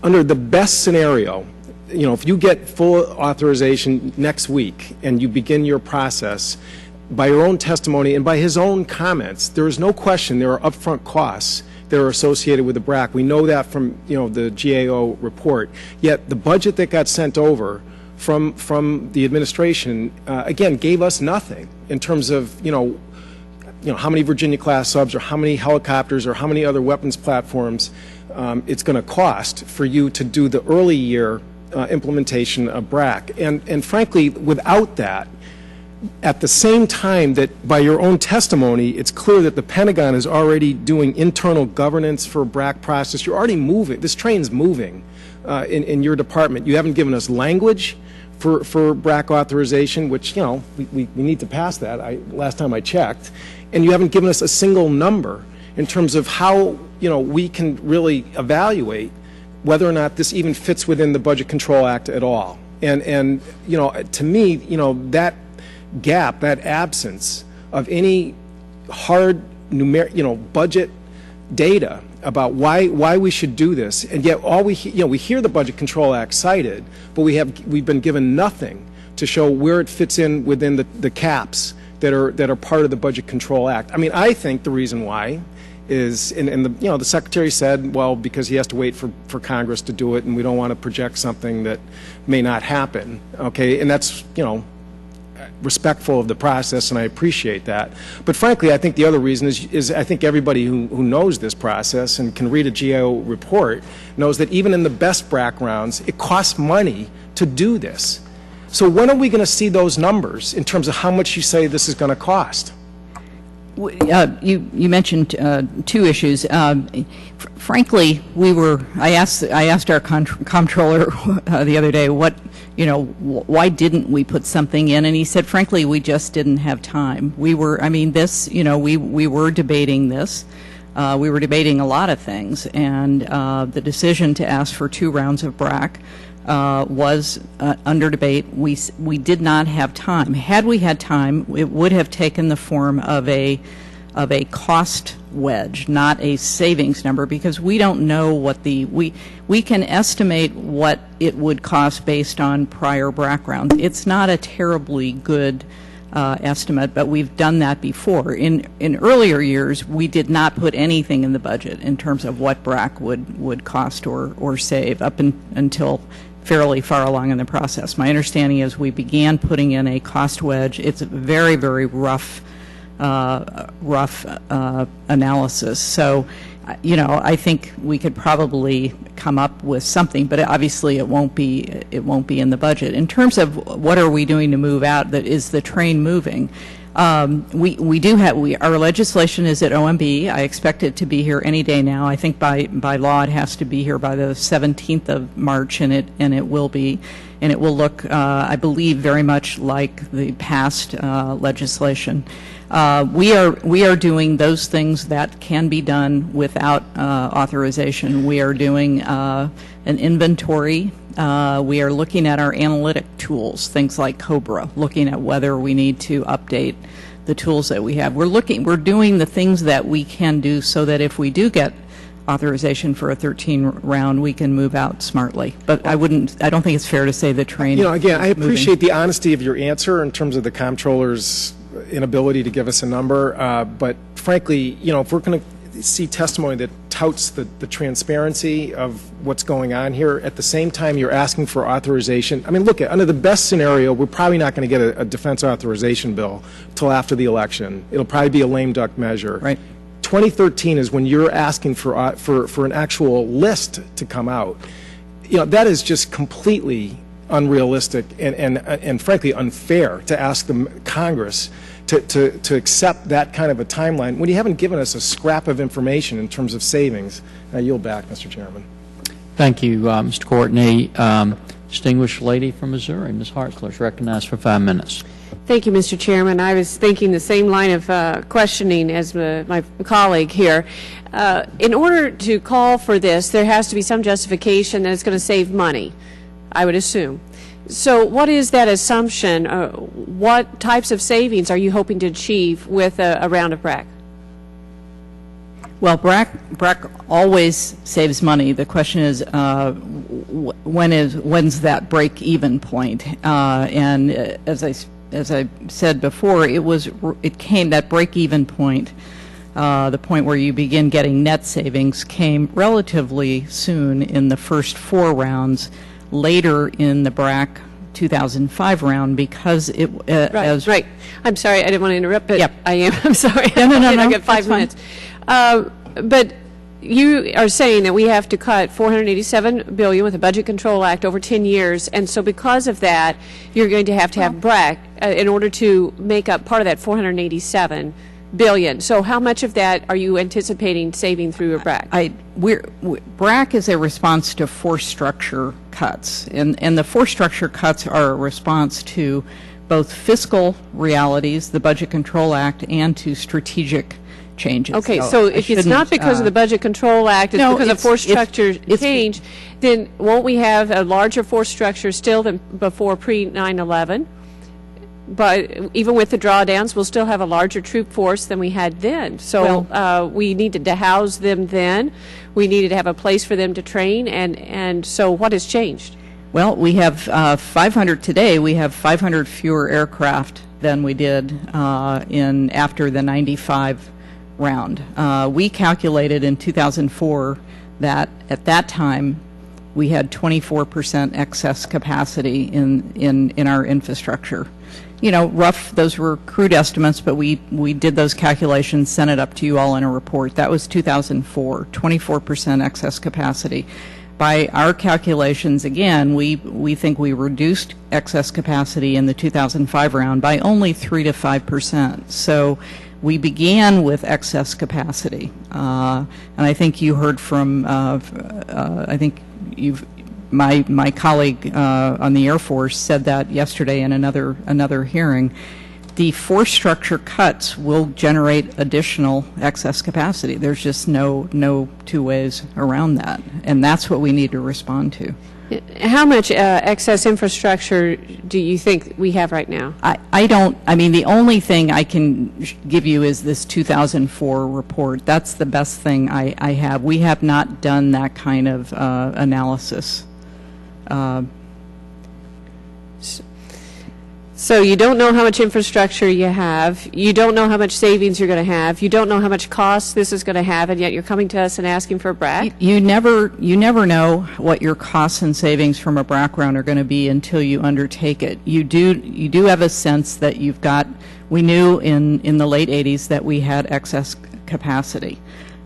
Under the best scenario, you know, if you get full authorization next week and you begin your process, by your own testimony and by his own comments, there is no question there are upfront costs that are associated with the BRAC. We know that from, you know, the GAO report. Yet the budget that got sent over from the administration, again, gave us nothing in terms of, you know, how many Virginia-class subs or how many helicopters or how many other weapons platforms it's going to cost for you to do the early year implementation of BRAC. And frankly, without that, at the same time that by your own testimony, it's clear that the Pentagon is already doing internal governance for a BRAC process. You're already moving. This train's moving in your department. You haven't given us language for BRAC authorization, which, you know, we need to pass that last time I checked. And you haven't given us a single number in terms of how, you know, we can really evaluate whether or not this even fits within the Budget Control Act at all. And you know, to me, you know, that gap, that absence of any hard budget data about why we should do this, and yet all we hear the Budget Control Act cited, but we've been given nothing to show where it fits in within the caps that are part of the Budget Control Act. I mean, I think the reason why is, and the Secretary said, well, because he has to wait for Congress to do it, and we don't want to project something that may not happen. Okay, and that's, you know, respectful of the process, and I appreciate that. But frankly, I think the other reason is I think everybody who knows this process and can read a GAO report knows that even in the best BRAC rounds, it costs money to do this. So when are we going to see those numbers in terms of how much you say this is going to cost? You mentioned two issues. Frankly, I asked our comptroller the other day why didn't we put something in, and he said, frankly, we just didn't have time. We were debating this. We were debating a lot of things, and the decision to ask for 2 rounds of BRAC was under debate. We did not have time. Had we had time, it would have taken the form of a cost wedge, not a savings number, because we don't know what we can estimate what it would cost based on prior BRAC rounds. It's not a terribly good estimate, but we've done that before. In earlier years, we did not put anything in the budget in terms of what BRAC would cost or save up until fairly far along in the process. My understanding is we began putting in a cost wedge. It's a very, very rough analysis. So, I think we could probably come up with something, but obviously it won't be in the budget. In terms of what are we doing to move out, that is the train moving. We do have our legislation is at OMB. I expect it to be here any day now. I think by law it has to be here by the 17th of March, and it will be, and it will look, I believe, very much like the past legislation. We are doing those things that can be done without authorization. We are doing an inventory. We are looking at our analytic tools, things like COBRA, looking at whether we need to update the tools that we have. We're doing the things that we can do so that if we do get authorization for a 13 round, we can move out smartly. But I don't think it's fair to say the train. Again, I appreciate the honesty of your answer in terms of the comptroller's inability to give us a number. But frankly, if we're going to see testimony that touts the transparency of what's going on here, at the same time you're asking for authorization. I mean, look, under the best scenario, we're probably not going to get a defense authorization bill till after the election. It'll probably be a lame duck measure. Right. 2013 is when you're asking for an actual list to come out. That is just completely unrealistic and frankly unfair to ask the Congress to accept that kind of a timeline when you haven't given us a scrap of information in terms of savings. I yield back, Mr. Chairman. Thank you, Mr. Courtney. Distinguished lady from Missouri, Ms. Hartzler, is recognized for 5 minutes. Thank you, Mr. Chairman. I was thinking the same line of questioning as my colleague here. In order to call for this, there has to be some justification that it's going to save money, I would assume. So what is that assumption? What types of savings are you hoping to achieve with a round of BRAC? Well, BRAC always saves money. The question is, when's that break-even point? And as I said before, it came, that break-even point, the point where you begin getting net savings, came relatively soon in the first 4 rounds. Later in the BRAC 2005 round, because it right. I'm sorry, I didn't want to interrupt, but yep. I am. I'm sorry. No. I got 5 minutes. But you are saying that we have to cut $487 billion with the Budget Control Act over 10 years, and so because of that, you're going to have BRAC in order to make up part of that $487 billion. So how much of that are you anticipating saving through your BRAC? BRAC is a response to force structure cuts, and the force structure cuts are a response to both fiscal realities, the Budget Control Act, and to strategic changes. Okay, so if it's not because of the Budget Control Act, it's because of force structure change, then won't we have a larger force structure still than before pre-9/11? But even with the drawdowns, we'll still have a larger troop force than we had then. So we needed to house them then. We needed to have a place for them to train. And so what has changed? Well, we have 500 today. We have 500 fewer aircraft than we did after the 95 round. We calculated in 2004 that at that time we had 24% excess capacity in our infrastructure. Those were crude estimates, but we did those calculations, sent it up to you all in a report. That was 2004, 24% excess capacity. By our calculations, again, we think we reduced excess capacity in the 2005 round by only 3 to 5%. So we began with excess capacity. And I think you heard from, my colleague on the Air Force said that yesterday in another hearing. the force structure cuts will generate additional excess capacity. There's just no two ways around that, and that's what we need to respond to. How much excess infrastructure do you think we have right now? I mean, the only thing I can give you is this 2004 report. That's the best thing I have. We have not done that kind of analysis. So you don't know how much infrastructure you have. You don't know how much savings you're going to have. You don't know how much cost this is going to have, and yet you're coming to us and asking for a BRAC? You never know what your costs and savings from a BRAC round are going to be until you undertake it. You do have a sense that you've got. We knew in the late 80s that we had excess capacity.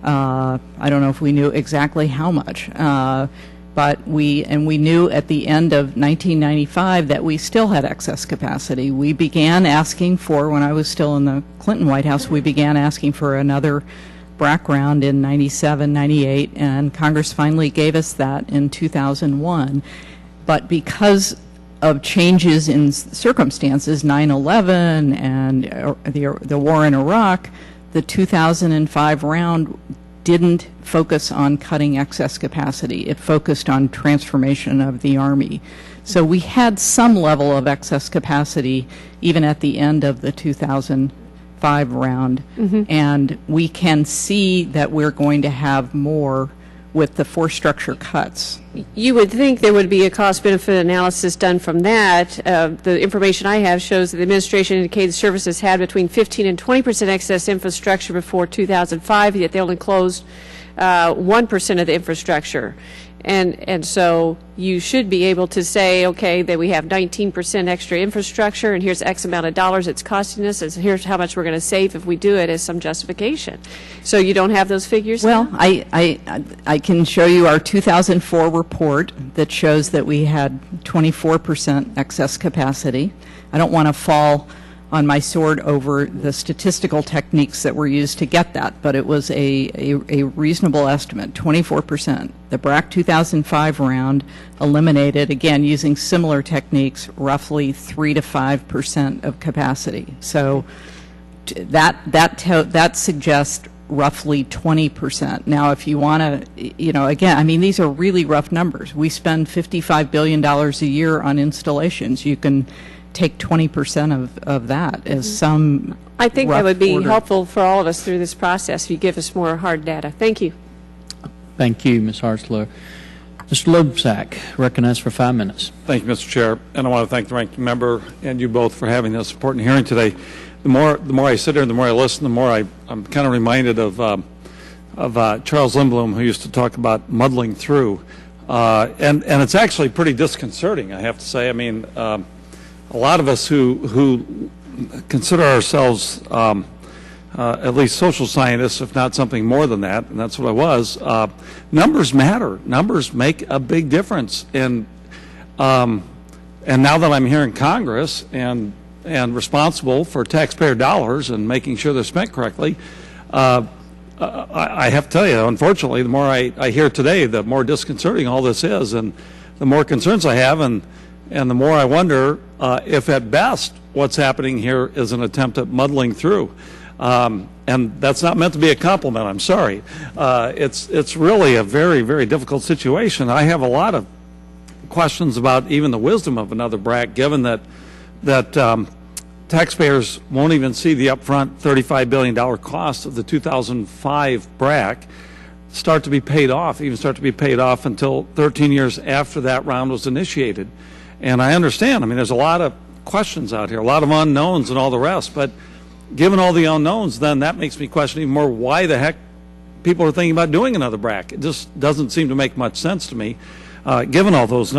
I don't know if we knew exactly how much. But we knew at the end of 1995 that we still had excess capacity. We began asking for, when I was still in the Clinton White House, we began asking for another BRAC round in 97, 98, and Congress finally gave us that in 2001. But because of changes in circumstances, 9/11 and the war in Iraq, the 2005 round didn't focus on cutting excess capacity. It focused on transformation of the Army. So we had some level of excess capacity even at the end of the 2005 round, and we can see that we're going to have more with the force structure cuts. You would think there would be a cost-benefit analysis done from that. The information I have shows that the administration indicated services had between 15 and 20% excess infrastructure before 2005, yet they only closed 1% of the infrastructure. And so you should be able to say, okay, that we have 19% extra infrastructure, and here's X amount of dollars it's costing us, and here's how much we're going to save if we do it as some justification. So you don't have those figures Well, now? I can show you our 2004 report that shows that we had 24% excess capacity. I don't want to fall on my sword over the statistical techniques that were used to get that, but it was a reasonable estimate, 24%. The BRAC 2005 round eliminated, again, using similar techniques, roughly 3 to 5% of capacity. So that suggests roughly 20%. Now, if you want to, again, I mean, these are really rough numbers. We spend $55 billion a year on installations. You can take 20% of that as some I think that rough would be order. helpful for all of us through this process if you give us more hard data. Thank you. Thank you, Ms. Hartzler. Mr. Loebsack, recognized for 5 minutes. Thank you, Mr. Chair, and I want to thank the ranking member and you both for having this important hearing today. The more I sit here and the more I listen, the more I'm kind of reminded of Charles Lindblom, who used to talk about muddling through, and it's actually pretty disconcerting, I have to say. I mean, a lot of us who consider ourselves at least social scientists, if not something more than that, and that's what I was, numbers matter. Numbers make a big difference. And now that I'm here in Congress and responsible for taxpayer dollars and making sure they're spent correctly, I have to tell you, unfortunately, the more I hear today, the more disconcerting all this is, and the more concerns I have, and the more I wonder if at best what's happening here is an attempt at muddling through. And that's not meant to be a compliment, I'm sorry. It's really a very, very difficult situation. I have a lot of questions about even the wisdom of another BRAC, given that taxpayers won't even see the upfront $35 billion cost of the 2005 BRAC start to be paid off until 13 years after that round was initiated. And I understand, I mean, there's a lot of questions out here, a lot of unknowns and all the rest, but given all the unknowns, then that makes me question even more why the heck people are thinking about doing another BRAC. It just doesn't seem to make much sense to me, given all those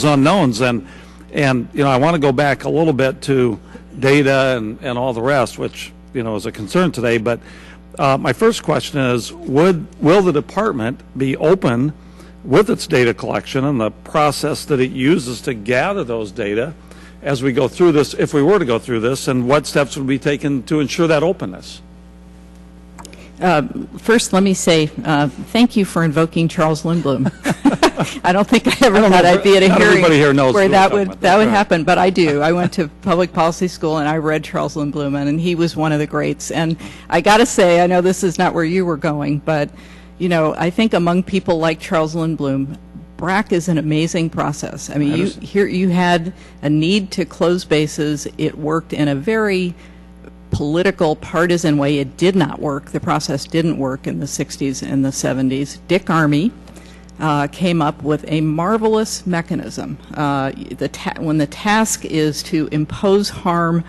unknowns. And I want to go back a little bit to data and all the rest, which is a concern today. But my first question is, will the department be open with its data collection and the process that it uses to gather those data as we go through this, if we were to go through this, and what steps would be taken to ensure that openness? First, let me say thank you for invoking Charles Lindblom. I don't think I ever thought I'd be at a hearing here knows where who that we're would talking about. happen, but I do. I went to public policy school and I read Charles Lindblom, and he was one of the greats. And I got to say, I know this is not where you were going, but you know, I think among people like Charles Lindblom, BRAC is an amazing process. I mean, you had a need to close bases. It worked in a very political, partisan way. It did not work. The process didn't work in the 60s and the 70s. Dick Armey came up with a marvelous mechanism. When the task is to impose harm,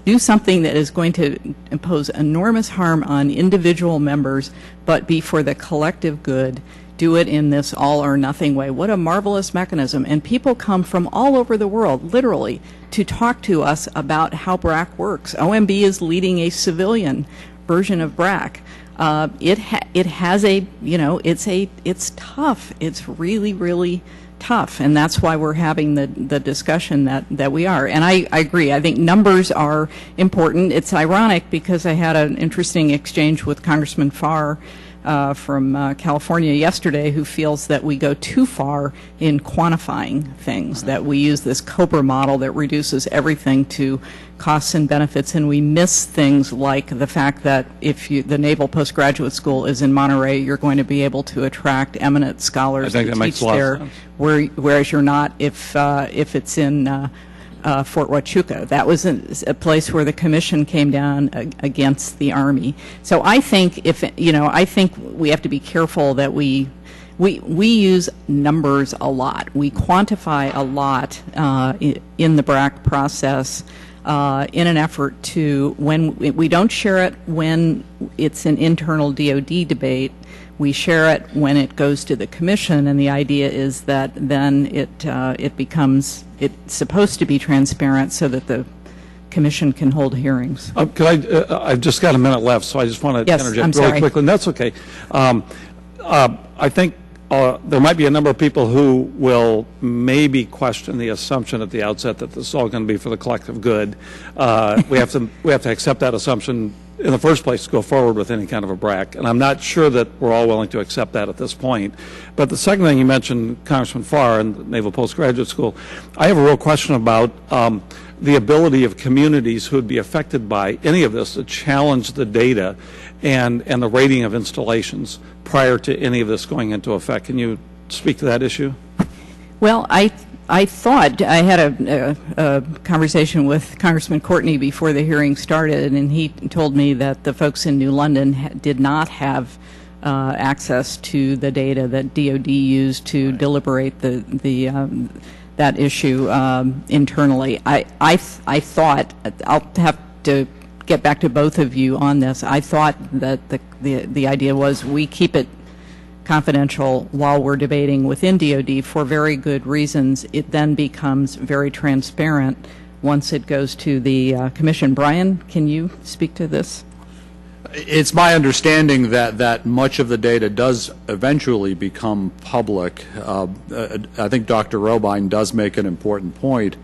do something that is going to impose enormous harm on individual members, but be for the collective good, do it in this all or nothing way. What a marvelous mechanism. And people come from all over the world, literally, to talk to us about how BRAC works. OMB is leading a civilian version of BRAC. It has a, you know, it's tough. It's really, really tough. And that's why we're having the discussion that we are. And I agree. I think numbers are important. It's ironic because I had an interesting exchange with Congressman Farr from California yesterday, who feels that we go too far in quantifying things, that we use this Cobra model that reduces everything to costs and benefits, and we miss things like the fact that if the Naval Postgraduate School is in Monterey, you're going to be able to attract eminent scholars to teach there, whereas you're not if it's in Fort Huachuca. That was a place where the commission came down against the Army. So I think I think we have to be careful that we use numbers a lot. We quantify a lot in the BRAC process in an effort to, when we don't share it when it's an internal DOD debate. We share it when it goes to the commission, and the idea is that then it becomes, it's supposed to be transparent so that the commission can hold hearings. I've just got a minute left, so I just want to interject really quickly, and that's okay. I think there might be a number of people who will maybe question the assumption at the outset that this is all going to be for the collective good. We have to accept that assumption in the first place to go forward with any kind of a BRAC, and I'm not sure that we're all willing to accept that at this point. But the second thing you mentioned, Congressman Farr and the Naval Postgraduate School, I have a real question about the ability of communities who would be affected by any of this to challenge the data and the rating of installations prior to any of this going into effect. Can you speak to that issue? Well, I thought I had a conversation with Congressman Courtney before the hearing started, and he told me that the folks in New London did not have access to the data that DOD used to deliberate that issue internally. I thought, I'll have to get back to both of you on this. I thought that the idea was we keep it confidential while we're debating within DOD for very good reasons. It then becomes very transparent once it goes to the commission. Brian, can you speak to this? It's my understanding that much of the data does eventually become public. I think Dr. Robine does make an important point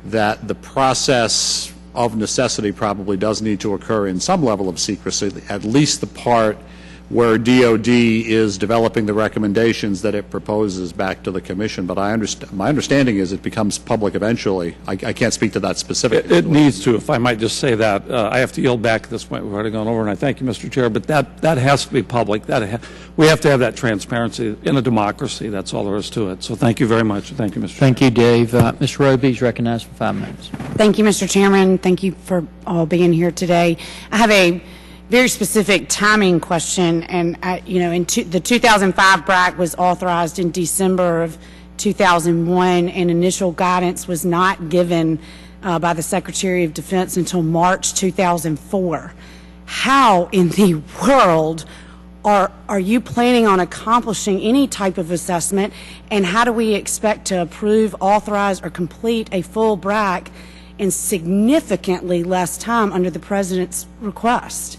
that the process of necessity probably does need to occur in some level of secrecy, at least the part where DOD is developing the recommendations that it proposes back to the commission. But my understanding is it becomes public eventually. I can't speak to that specifically. It needs to, if I might just say that. I have to yield back at this point. We've already gone over, and I thank you, Mr. Chair. But that has to be public. We have to have that transparency in a democracy. That's all there is to it. So thank you very much. Thank you, Mr. Chair. Thank you, Dave. Ms. Roby is recognized for 5 minutes. Thank you, Mr. Chairman. Thank you for all being here today. I have a very specific timing question, and the 2005 BRAC was authorized in December of 2001, and initial guidance was not given by the Secretary of Defense until March 2004. How in the world are you planning on accomplishing any type of assessment, and how do we expect to approve, authorize, or complete a full BRAC in significantly less time under the President's request?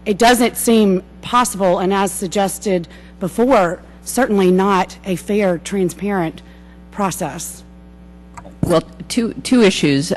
It doesn't seem possible, and as suggested before, certainly not a fair, transparent process. Well, two issues.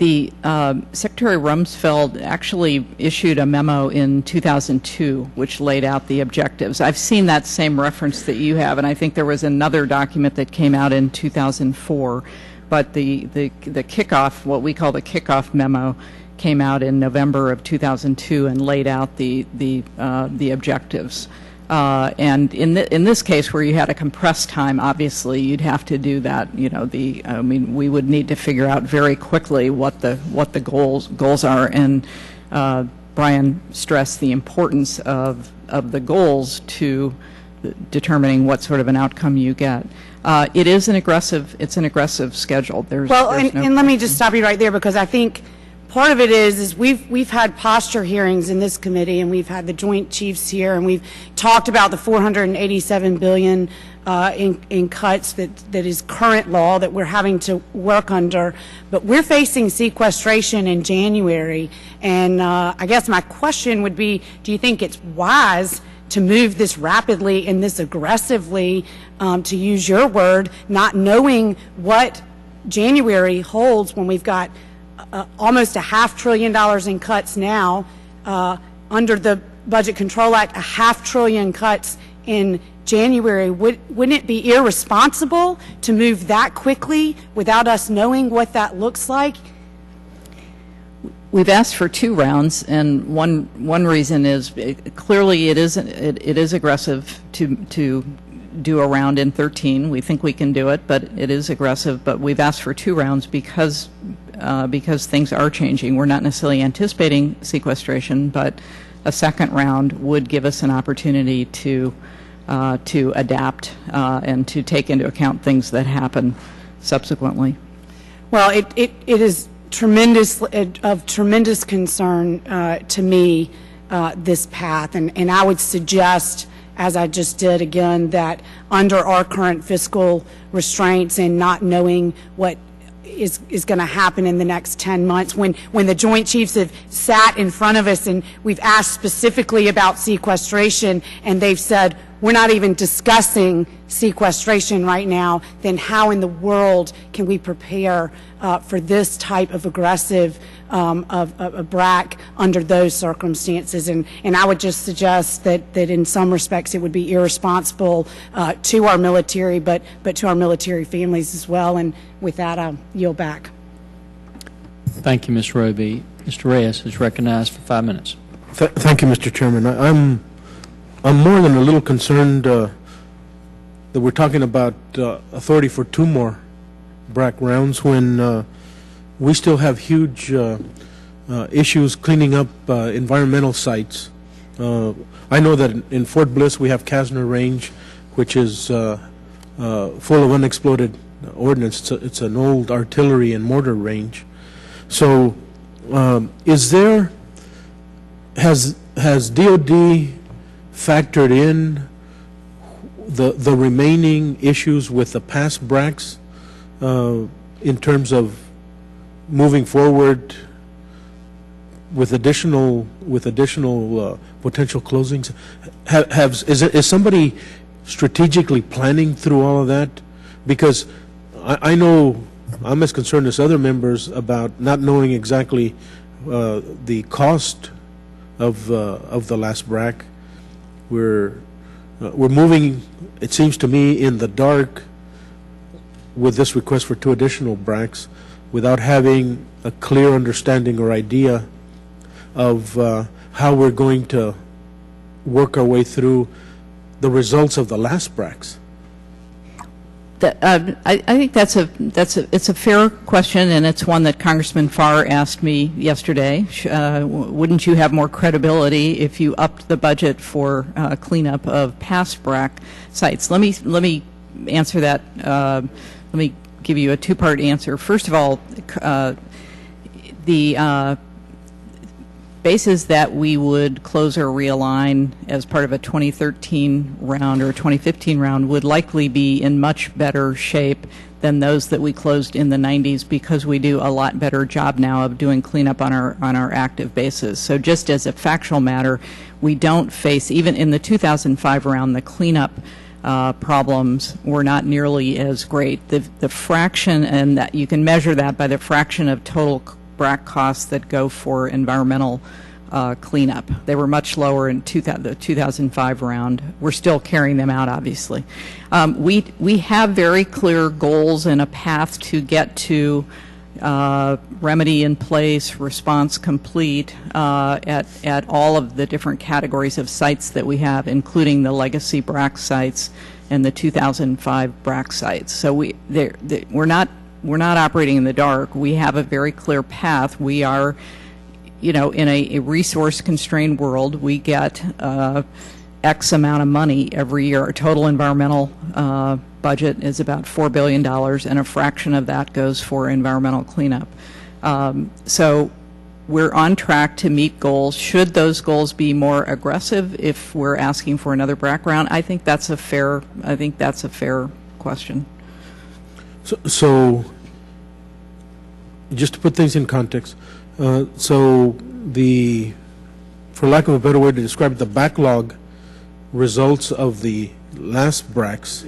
Secretary Rumsfeld actually issued a memo in 2002 which laid out the objectives. I've seen that same reference that you have, and I think there was another document that came out in 2004. But the kickoff, what we call the kickoff memo, came out in November of 2002 and laid out the objectives. And in this case, where you had a compressed time, obviously you'd have to do that. I mean, we would need to figure out very quickly what the goals are. And Brian stressed the importance of the goals to determining what sort of an outcome you get. It's an aggressive schedule. And let me just stop you right there, because I think part of it is we've had posture hearings in this committee, and we've had the Joint Chiefs here, and we've talked about the $487 billion in cuts that is current law that we're having to work under. But we're facing sequestration in January, and I guess my question would be, do you think it's wise to move this rapidly and this aggressively, to use your word, not knowing what January holds when we've got almost $500 billion in cuts now, under the Budget Control Act, $500 billion cuts in January? Wouldn't it be irresponsible to move that quickly without us knowing what that looks like? We've asked for 2 rounds, and one reason is clearly it is aggressive to do a round in 13. We think we can do it, but it is aggressive. But we've asked for 2 rounds because things are changing. We're not necessarily anticipating sequestration, but a second round would give us an opportunity to adapt and to take into account things that happen subsequently. Well, it is of tremendous concern to me, this path, and I would suggest, as I just did again, that under our current fiscal restraints and not knowing what is going to happen in the next 10 months, when the Joint Chiefs have sat in front of us and we've asked specifically about sequestration, and they've said, we're not even discussing sequestration right now, then how in the world can we prepare for this type of aggressive of BRAC under those circumstances? And I would just suggest that in some respects it would be irresponsible to our military, but to our military families as well. And with that, I'll yield back. Thank you, Ms. Roby. Mr. Reyes is recognized for 5 minutes. Thank you, Mr. Chairman. I'm more than a little concerned that we're talking about authority for 2 more BRAC rounds when we still have huge issues cleaning up environmental sites. I know that in Fort Bliss we have Kasner Range, which is full of unexploded ordnance. It's an old artillery and mortar range. So has DOD factored in the remaining issues with the past BRACs in terms of moving forward with additional potential closings? Is somebody strategically planning through all of that? Because I know I'm as concerned as other members about not knowing exactly the cost of the last BRAC. We're moving, it seems to me, in the dark with this request for 2 additional BRACs without having a clear understanding or idea of how we're going to work our way through the results of the last BRACs. I think it's a fair question, and it's one that Congressman Farr asked me yesterday. Wouldn't you have more credibility if you upped the budget for cleanup of past BRAC sites? Let me answer that. Let me give you a 2-part answer. First of all, the bases that we would close or realign as part of a 2013 round or a 2015 round would likely be in much better shape than those that we closed in the 90s, because we do a lot better job now of doing cleanup on our active bases. So just as a factual matter, we don't face, even in the 2005 round, the cleanup problems were not nearly as great. The fraction, and that you can measure that by the fraction of total BRAC costs that go for environmental cleanup. They were much lower in the 2005 round. We're still carrying them out, obviously. We have very clear goals and a path to get to remedy in place, response complete at all of the different categories of sites that we have, including the legacy BRAC sites and the 2005 BRAC sites. So we're not operating in the dark. We have a very clear path. We are, in a resource-constrained world, we get X amount of money every year. Our total environmental budget is about $4 billion, and a fraction of that goes for environmental cleanup. So we're on track to meet goals. Should those goals be more aggressive if we're asking for another BRAC round? I think that's a fair question. So just to put things in context, so for lack of a better way to describe it, the backlog results of the last BRACs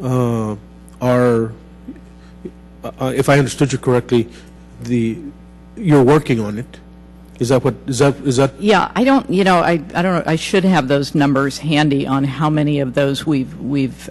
are, if I understood you correctly, you're working on it. Is that? Yeah, I don't know. I should have those numbers handy on how many of those we've.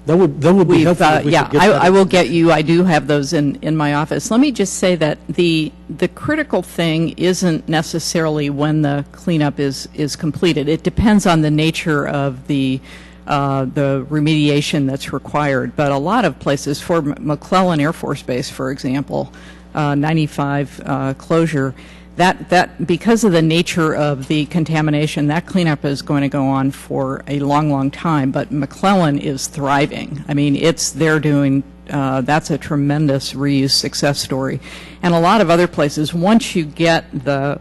That would be helpful. I will get you. I do have those in my office. Let me just say that the critical thing isn't necessarily when the cleanup is completed. It depends on the nature of the remediation that's required. But a lot of places, for McClellan Air Force Base, for example, 95 closure, that because of the nature of the contamination, that cleanup is going to go on for a long, long time. But McClellan is thriving. I mean, they're doing. That's a tremendous reuse success story, and a lot of other places. Once you get the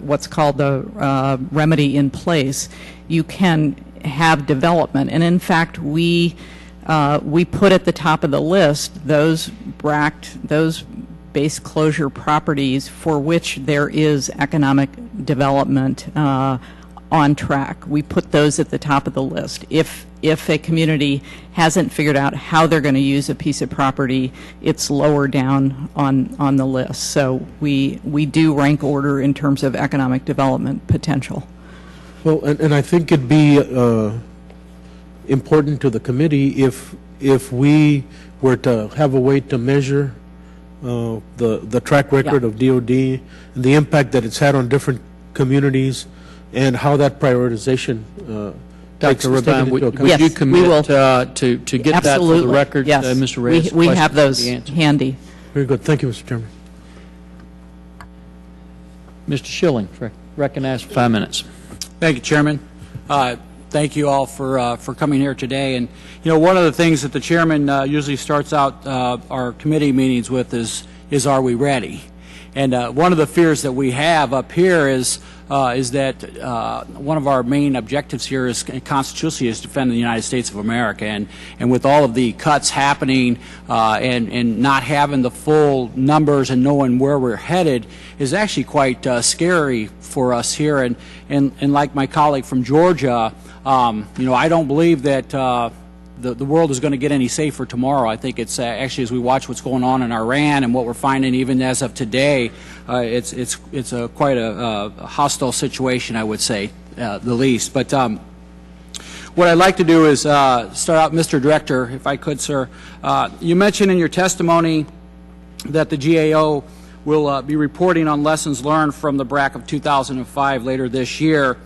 what's called the remedy in place, you can have development. And in fact, we put at the top of the list those base closure properties for which there is economic development on track. We put those at the top of the list. If a community hasn't figured out how they're going to use a piece of property, it's lower down on the list. So we do rank order in terms of economic development potential. Well, and I think it'd be important to the committee if we were to have a way to measure the track record of DOD and the impact that it's had on different communities and how that prioritization Dr. Rabine, would you commit to get that for the record, Mr. Reyes? We have those handy. Very good. Thank you, Mr. Chairman. Mr. Schilling, recognized for 5 minutes. Thank you, Chairman. Thank you all for coming here today. And one of the things that the chairman usually starts out our committee meetings with is are we ready? And one of the fears that we have up here is that one of our main objectives here is constitutionally is defending the United States of America. And with all of the cuts happening and not having the full numbers and knowing where we're headed is actually quite scary for us here. And like my colleague from Georgia, I don't believe that the world is going to get any safer tomorrow. I think it's actually, as we watch what's going on in Iran and what we're finding even as of today, it's quite a hostile situation, I would say, the least. But what I'd like to do is start out, Mr. Director, if I could, sir. You mentioned in your testimony that the GAO will be reporting on lessons learned from the BRAC of 2005 later this year.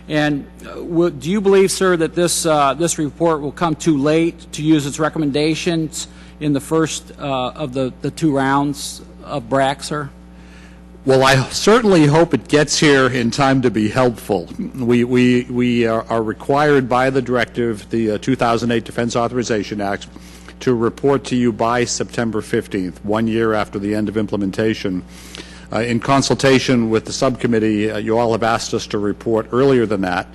And do you believe, sir, that this report will come too late to use its recommendations in the first of the two rounds of BRAC, sir? Well, I certainly hope it gets here in time to be helpful. We are required by the directive, the 2008 Defense Authorization Act, to report to you by September 15th, 1 year after the end of implementation. In consultation with the subcommittee, you all have asked us to report earlier than that,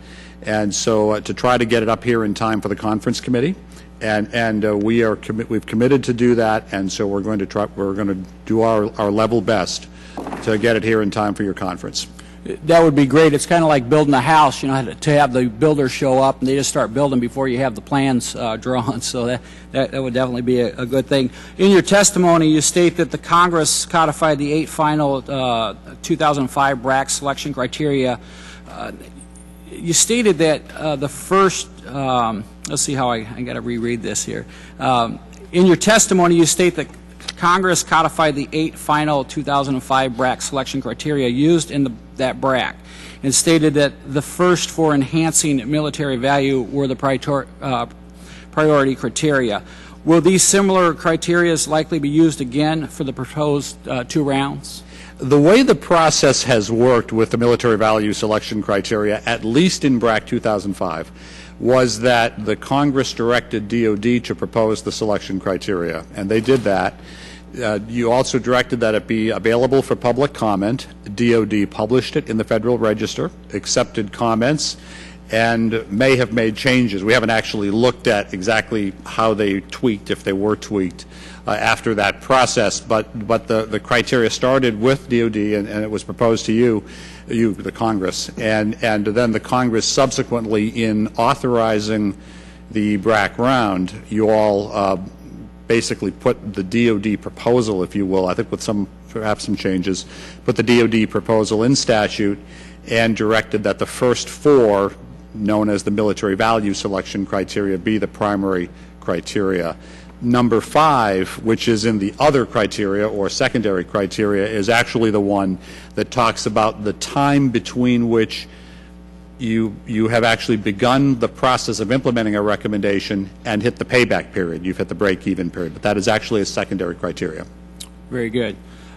and so to try to get it up here in time for the conference committee, and we've committed to do that, and so we're going to do our level best to get it here in time for your conference. that would be great. It's kind of like building a house, you know, to have the builders show up and they just start building before you have the plans drawn. So that would definitely be a good thing. In your testimony, you state that the Congress codified the 8 final 2005 BRAC selection criteria. You stated that the first, let's see how I got to reread this here. In your testimony, you state that Congress codified the 8 final 2005 BRAC selection criteria used in that BRAC and stated that the first 4 enhancing military value were the priority criteria. Will these similar criteria likely be used again for the proposed 2 rounds? The way the process has worked with the military value selection criteria, at least in BRAC 2005, was that the Congress directed DOD to propose the selection criteria, and they did that. You also directed that it be available for public comment. DOD published it in the Federal Register, accepted comments, and may have made changes. We haven't actually looked at exactly how they tweaked, if they were tweaked, after that process, but the criteria started with DOD, and it was proposed to you, the Congress, and then the Congress subsequently, in authorizing the BRAC round, you all basically put the DOD proposal, if you will, I think with perhaps some changes, put the DOD proposal in statute and directed that the first 4, known as the military value selection criteria, be the primary criteria. Number 5, which is in the other criteria or secondary criteria, is actually the one that talks about the time between which you have actually begun the process of implementing a recommendation and hit the payback period. You've hit the break-even period, but that is actually a secondary criteria. Very good.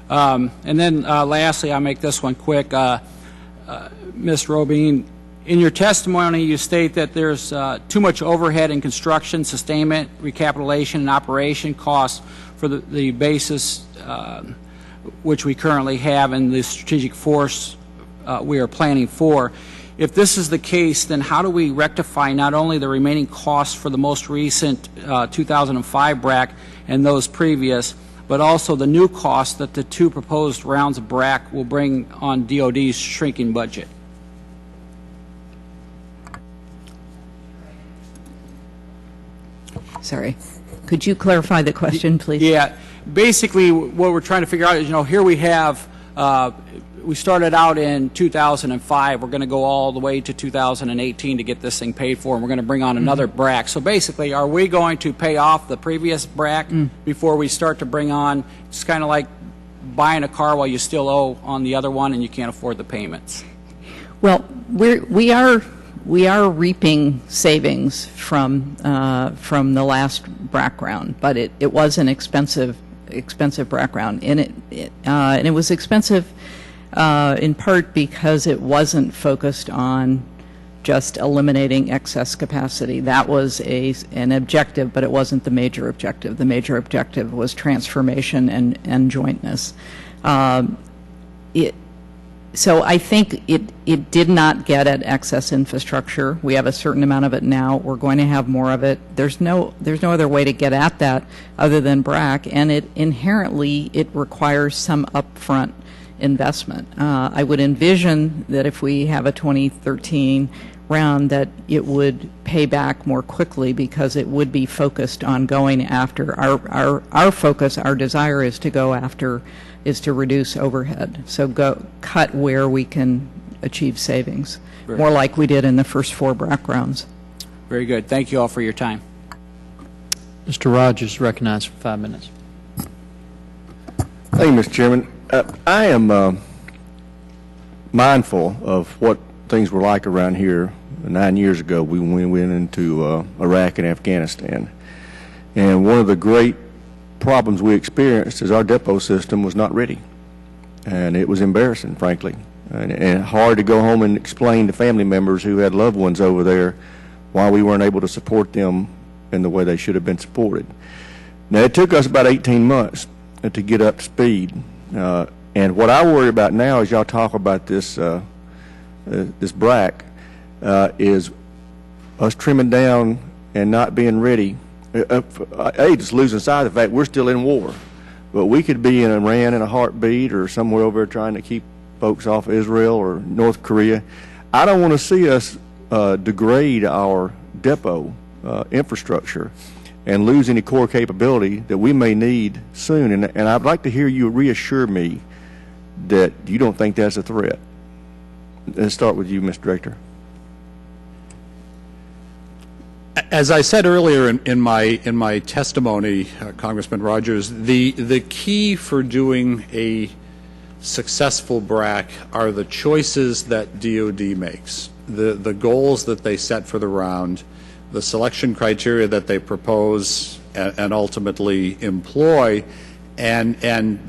And then lastly, I'll make this one quick. Ms. Robine, in your testimony, you state that there's too much overhead in construction, sustainment, recapitalization, and operation costs for the basis which we currently have in the strategic force we are planning for. If this is the case, then how do we rectify not only the remaining costs for the most recent 2005 BRAC and those previous, but also the new costs that the 2 proposed rounds of BRAC will bring on DOD's shrinking budget? Sorry. Could you clarify the question, please? Yeah. Basically, what we're trying to figure out is, you know, here we have, we started out in 2005. We're going to go all the way to 2018 to get this thing paid for, and we're going to bring on another BRAC. So basically, are we going to pay off the previous BRAC before we start to bring on, it's kind of like buying a car while you still owe on the other one and you can't afford the payments? Well, we are reaping savings from the last BRAC round, but it was an expensive BRAC round, and it was expensive in part because it wasn't focused on just eliminating excess capacity. That was an objective, but it wasn't the major objective. The major objective was transformation and jointness. So I think it did not get at excess infrastructure. We have a certain amount of it now. We're going to have more of it. There's no other way to get at that other than BRAC, and it requires some upfront investment. I would envision that if we have a 2013 round, that it would pay back more quickly because it would be focused on going after our focus. Our desire is to reduce overhead. So cut where we can achieve savings, more like we did in the first 4 BRAC rounds. Very good. Thank you all for your time. Mr. Rogers, recognized for 5 minutes. Thank you, Mr. Chairman. I am mindful of what things were like around here 9 years ago when we went into Iraq and Afghanistan. And one of the great problems we experienced is our depot system was not ready. And it was embarrassing, frankly. And hard to go home and explain to family members who had loved ones over there why we weren't able to support them in the way they should have been supported. Now, it took us about 18 months to get up to speed. And what I worry about now, as y'all talk about this BRAC, is us trimming down and not being ready. Just losing sight of the fact we're still in war. But we could be in Iran in a heartbeat or somewhere over there trying to keep folks off Israel or North Korea. I don't want to see us degrade our depot infrastructure and lose any core capability that we may need soon. And I'd like to hear you reassure me that you don't think that's a threat. Let's start with you, Mr. Director. As I said earlier in my testimony, Congressman Rogers, the key for doing a successful BRAC are the choices that DoD makes, the goals that they set for the round, the selection criteria that they propose and ultimately employ, and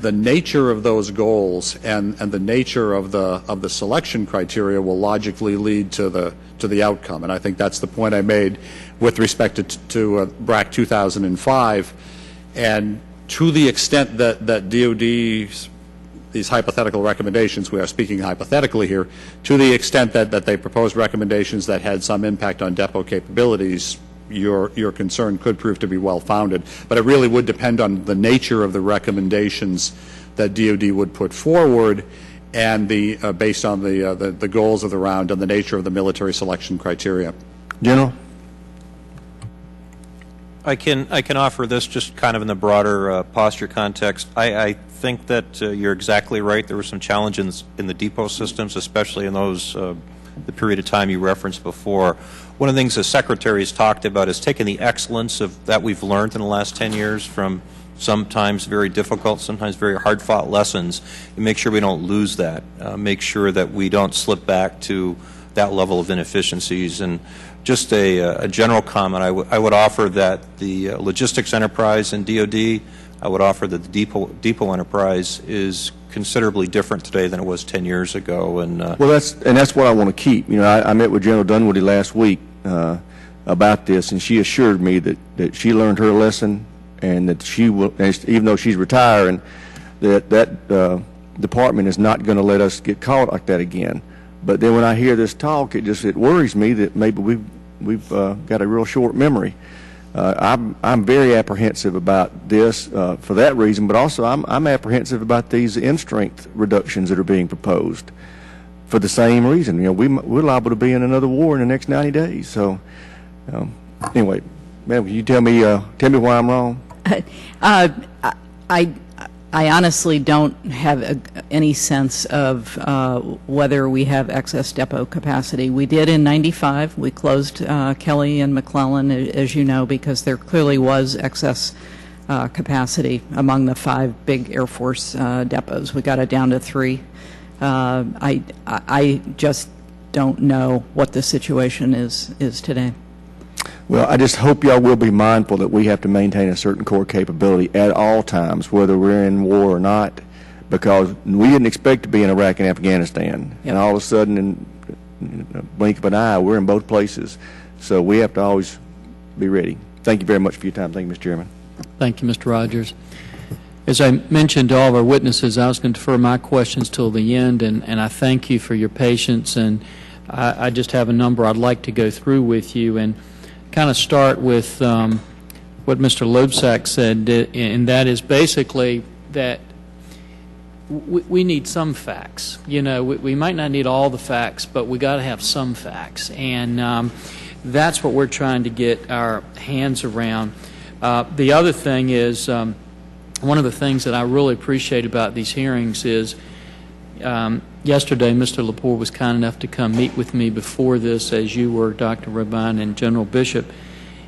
the nature of those goals and the nature of the selection criteria will logically lead to the outcome. And I think that's the point I made with respect to BRAC 2005. And to the extent that DoD's these hypothetical recommendations, we are speaking hypothetically here, to the extent that they proposed recommendations that had some impact on depot capabilities, your concern could prove to be well-founded. But it really would depend on the nature of the recommendations that DoD would put forward and based on the goals of the round and the nature of the military selection criteria. General? I can offer this just kind of in the broader posture context. I think that you're exactly right. There were some challenges in the depot systems, especially in those the period of time you referenced before. One of the things the Secretary has talked about is taking the excellence that we've learned in the last 10 years from sometimes very difficult, sometimes very hard-fought lessons, and make sure we don't lose that. Make sure that we don't slip back to that level of inefficiencies. And just a general comment, I would offer that the logistics enterprise in DoD, I would offer that the depot enterprise is considerably different today than it was 10 years ago. And well, that's what I want to keep. You know, I met with General Dunwoody last week about this, and she assured me that she learned her lesson, and that she will, even though she's retiring, that department is not going to let us get caught like that again. But then when I hear this talk, it worries me that maybe we've got a real short memory. I'm very apprehensive about this for that reason, but also I'm apprehensive about these in-strength reductions that are being proposed for the same reason. You know, we're liable to be in another war in the next 90 days. So anyway, ma'am, can you tell me why I'm wrong? I honestly don't have any sense of whether we have excess depot capacity. We did in '95. We closed Kelly and McClellan, as you know, because there clearly was excess capacity among the 5 big Air Force depots. We got it down to 3. I just don't know what the situation is today. Well, I just hope y'all will be mindful that we have to maintain a certain core capability at all times, whether we're in war or not, because we didn't expect to be in Iraq and Afghanistan. Yep. And all of a sudden, in a blink of an eye, we're in both places. So we have to always be ready. Thank you very much for your time. Thank you, Mr. Chairman. Thank you, Mr. Rogers. As I mentioned to all of our witnesses, I was going to defer my questions till the end, and I thank you for your patience. And I just have a number I'd like to go through with you. And kind of start with what Mr. Loebsack said, and that is basically that we need some facts. You know, we might not need all the facts, but we got to have some facts, and that's what we're trying to get our hands around. The other thing is, one of the things that I really appreciate about these hearings is yesterday, Mr. Lepore was kind enough to come meet with me before this, as you were, Dr. Robine and General Bishop.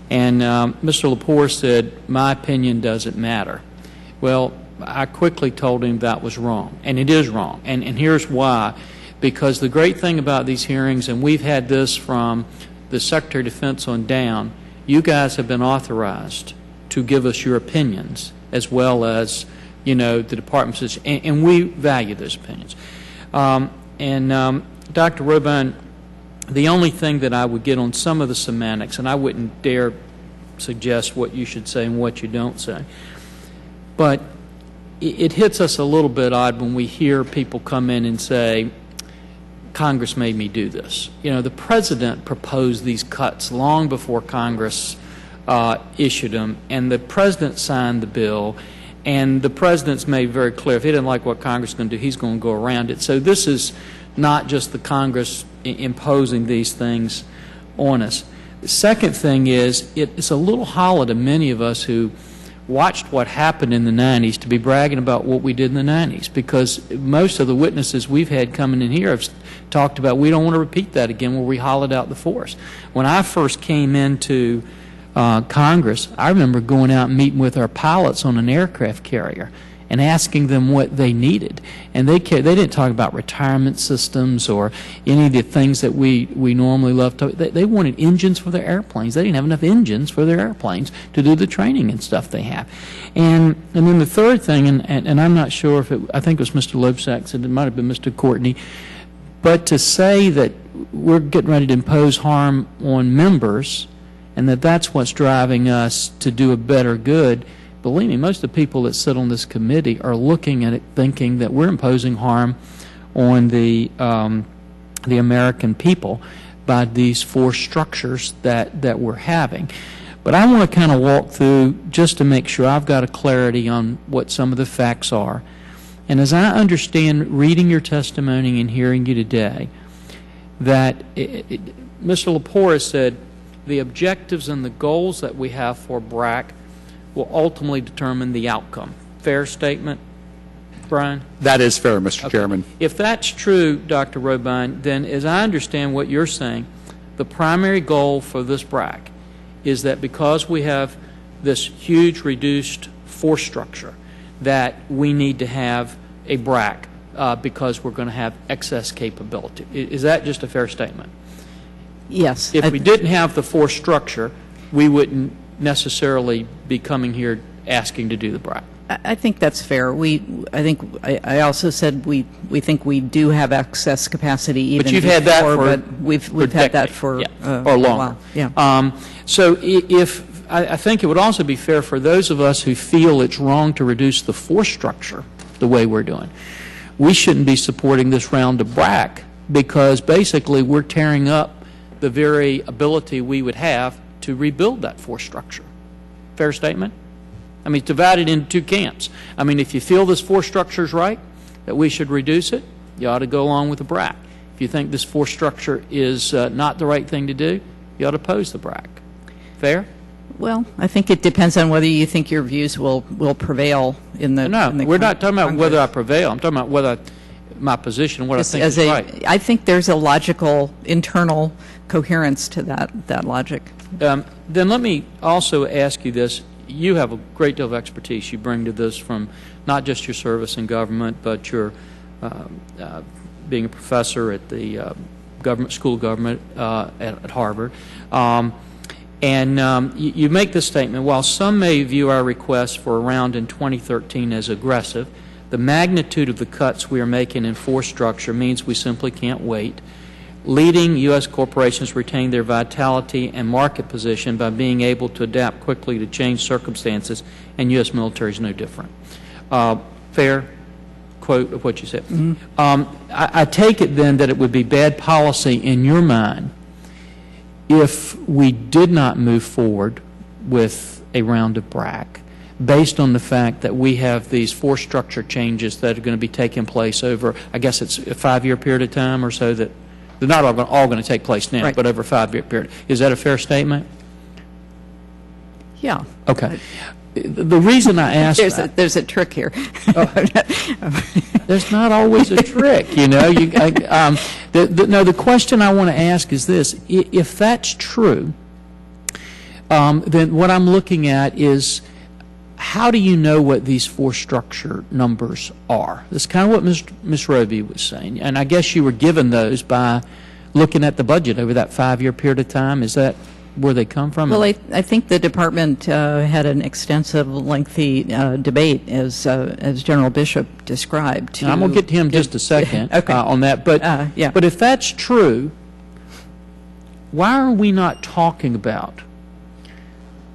And Mr. Lepore said, my opinion doesn't matter. Well, I quickly told him that was wrong, and it is wrong. And here's why. Because the great thing about these hearings, and we've had this from the Secretary of Defense on down, you guys have been authorized to give us your opinions, as well as, you know, the department's position, and we value those opinions. Dr. Robine, the only thing that I would get on some of the semantics, and I wouldn't dare suggest what you should say and what you don't say, but it hits us a little bit odd when we hear people come in and say, Congress made me do this. You know, the President proposed these cuts long before Congress issued them, and the President signed the bill, And the president's made very clear, if he doesn't like what Congress is going to do, he's going to go around it. So this is not just the Congress imposing these things on us. The second thing is, it's a little hollow to many of us who watched what happened in the 90s to be bragging about what we did in the 90s, because most of the witnesses we've had coming in here have talked about we don't want to repeat that again where we hollowed out the force. When I first came into Congress, I remember going out and meeting with our pilots on an aircraft carrier and asking them what they needed. And they didn't talk about retirement systems or any of the things that we normally love to. They wanted engines for their airplanes. They didn't have enough engines for their airplanes to do the training and stuff they have. And then the third thing, and I'm not sure if I think it was Mr. Loebsack said, it might have been Mr. Courtney, but to say that we're getting ready to impose harm on members and that's what's driving us to do a better good, believe me, most of the people that sit on this committee are looking at it thinking that we're imposing harm on the American people by these force structures that we're having. But I want to kind of walk through just to make sure I've got a clarity on what some of the facts are. And as I understand reading your testimony and hearing you today, that Mr. Lepore has said the objectives and the goals that we have for BRAC will ultimately determine the outcome. Fair statement, Brian? That is fair, Mr. Chairman. If that's true, Dr. Robine, then as I understand what you're saying, the primary goal for this BRAC is that because we have this huge reduced force structure, that we need to have a BRAC because we're going to have excess capability. Is that just a fair statement? Yes. If we didn't have the force structure, we wouldn't necessarily be coming here asking to do the BRAC. I think that's fair. I also said we think we do have excess capacity even but you've before, had that for but we've had that for or longer. a while. Yeah. So I think it would also be fair for those of us who feel it's wrong to reduce the force structure the way we're doing. We shouldn't be supporting this round of BRAC because basically we're tearing up the very ability we would have to rebuild that force structure. Fair statement? I mean, it's divided into two camps. I mean, if you feel this force structure is right, that we should reduce it, you ought to go along with the BRAC. If you think this force structure is not the right thing to do, you ought to oppose the BRAC. Fair? Well, I think it depends on whether you think your views will prevail in the. No, we're not talking about whether I prevail. I'm talking about whether my position, what I think is right. I think there's a logical internal coherence to that logic. Then let me also ask you this. You have a great deal of expertise you bring to this from not just your service in government, but your being a professor at the School of Government at Harvard. You make this statement, while some may view our request for a round in 2013 as aggressive, the magnitude of the cuts we are making in force structure means we simply can't wait. Leading U.S. corporations retain their vitality and market position by being able to adapt quickly to changed circumstances, and U.S. military is no different. Fair quote of what you said. Mm-hmm. I take it then that it would be bad policy in your mind if we did not move forward with a round of BRAC based on the fact that we have these force structure changes that are going to be taking place over, I guess it's a 5-year period of time or so, that they're not all going to take place now, right, but over a 5-year period. Is that a fair statement? Yeah. Okay. The reason I asked there's a trick here. There's not always a trick, you know. The question I want to ask is this: if that's true, then what I'm looking at is, how do you know what these force structure numbers are? That's kind of what Ms. Roby was saying, and I guess you were given those by looking at the budget over that 5-year period of time. Is that where they come from? Well, I think the department had an extensive, lengthy debate, as General Bishop described. I'm going to get to him just a second okay. On that. But yeah. But if that's true, why are we not talking about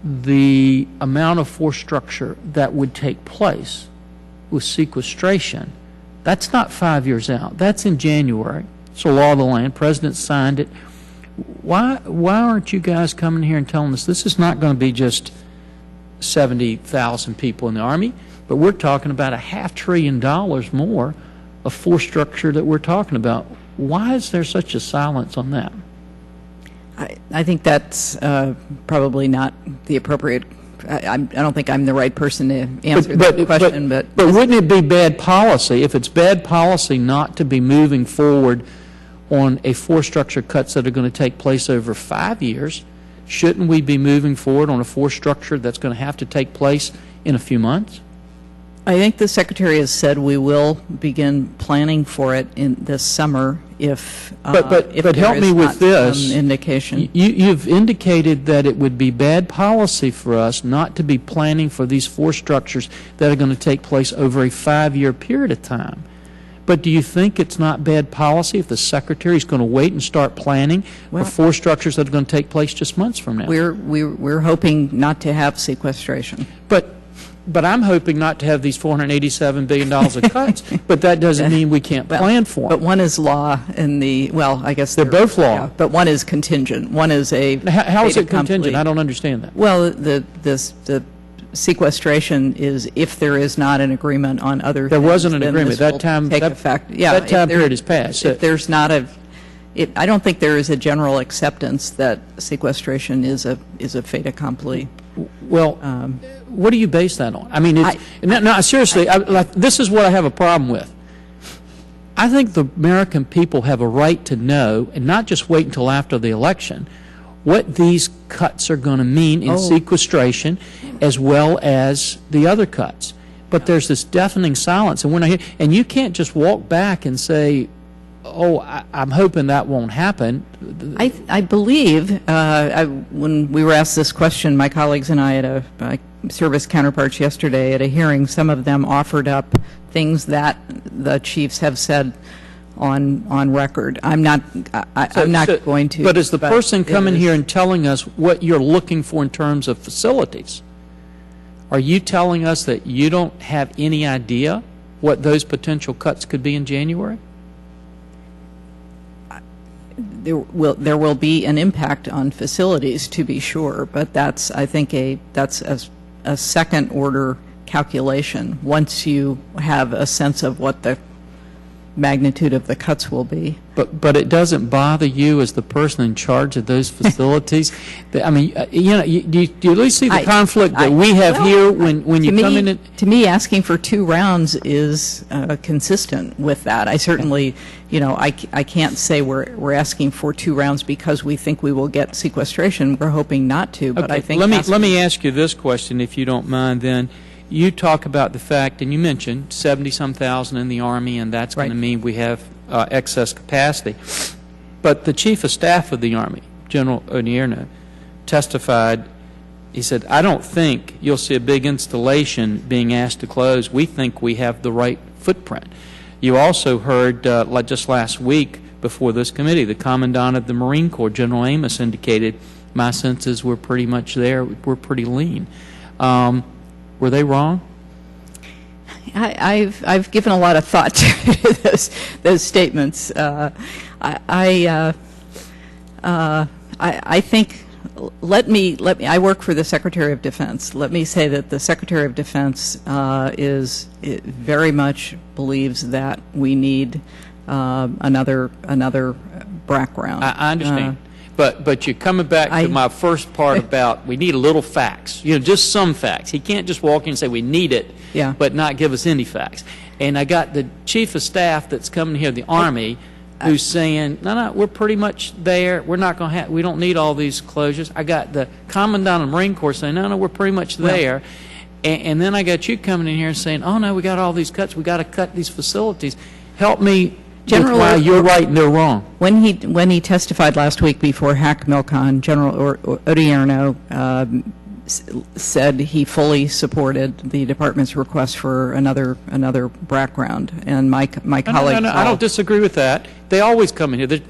the amount of force structure that would take place with sequestration? That's not 5 years out. That's in January. It's a law of the land. President signed it. Why aren't you guys coming here and telling us this is not going to be just 70,000 people in the Army, but we're talking about $500 billion more of force structure that we're talking about. Why is there such a silence on that? I think that's probably not the appropriate. I don't think I'm the right person to answer that question. But wouldn't it be bad policy, if it's bad policy not to be moving forward on a force structure cuts that are going to take place over 5 years? Shouldn't we be moving forward on a force structure that's going to have to take place in a few months? I think the Secretary has said we will begin planning for it in this summer if but help me with this indication. You've indicated that it would be bad policy for us not to be planning for these force structures that are going to take place over a 5-year period of time. But do you think it's not bad policy if the Secretary is going to wait and start planning for force structures that are going to take place just months from now? We're hoping not to have sequestration. But I'm hoping not to have these $487 billion of cuts, but that doesn't mean we can't plan for them. But one is law and I guess they're both law. Yeah, but one is contingent. One is a How is it contingent? I don't understand that. Well, the sequestration is if there is not an agreement on other things. There wasn't an agreement. That time period is past. If there's not I don't think there is a general acceptance that sequestration is a fait accompli. Well, what do you base that on? I mean, seriously, this is what I have a problem with. I think the American people have a right to know, and not just wait until after the election, what these cuts are going to mean in sequestration as well as the other cuts. But there's this deafening silence, and when I hear, and you can't just walk back and say, I'm hoping that won't happen. I believe when we were asked this question, my colleagues and I at a service counterparts yesterday at a hearing, some of them offered up things that the chiefs have said on record. I'm not going to. But is the person coming here and telling us what you're looking for in terms of facilities? Are you telling us that you don't have any idea what those potential cuts could be in January? There will be an impact on facilities, to be sure, but that's, I think, that's a second order calculation once you have a sense of what the magnitude of the cuts will be. But it doesn't bother you as the person in charge of those facilities? I mean, do you at least see the conflict that we have here when you come in? To me, asking for 2 rounds is consistent with that. I certainly, I can't say we're asking for 2 rounds because we think we will get sequestration. We're hoping not to, but I think let me ask you this question, if you don't mind. Then you talk about the fact, and you mentioned 70-some thousand in the Army, and that's going to mean we have excess capacity. But the Chief of Staff of the Army, General Odierno, testified. He said, I don't think you'll see a big installation being asked to close. We think we have the right footprint. You also heard, just last week before this committee, the Commandant of the Marine Corps, General Amos, indicated, my sense is we're pretty much there. We're pretty lean. Were they wrong? I've given a lot of thought to those statements. I think I work for the Secretary of Defense. Let me say that the Secretary of Defense very much believes that we need another BRAC round. I understand. But you're coming back to my first part about we need a little facts, just some facts. He can't just walk in and say we need it, but not give us any facts. And I got the Chief of Staff that's coming here, the Army, who's saying, no, we're pretty much there. We're not going to we don't need all these closures. I got the Commandant of the Marine Corps saying, no, we're pretty much there. And then I got you coming in here and saying, oh, no, we got all these cuts. We got to cut these facilities. Help me. General, you're right and they're wrong. When he testified last week before Hack Milcon, General Odierno said he fully supported the department's request for another BRAC round, and my colleague. No, I don't disagree with that. They always come in here.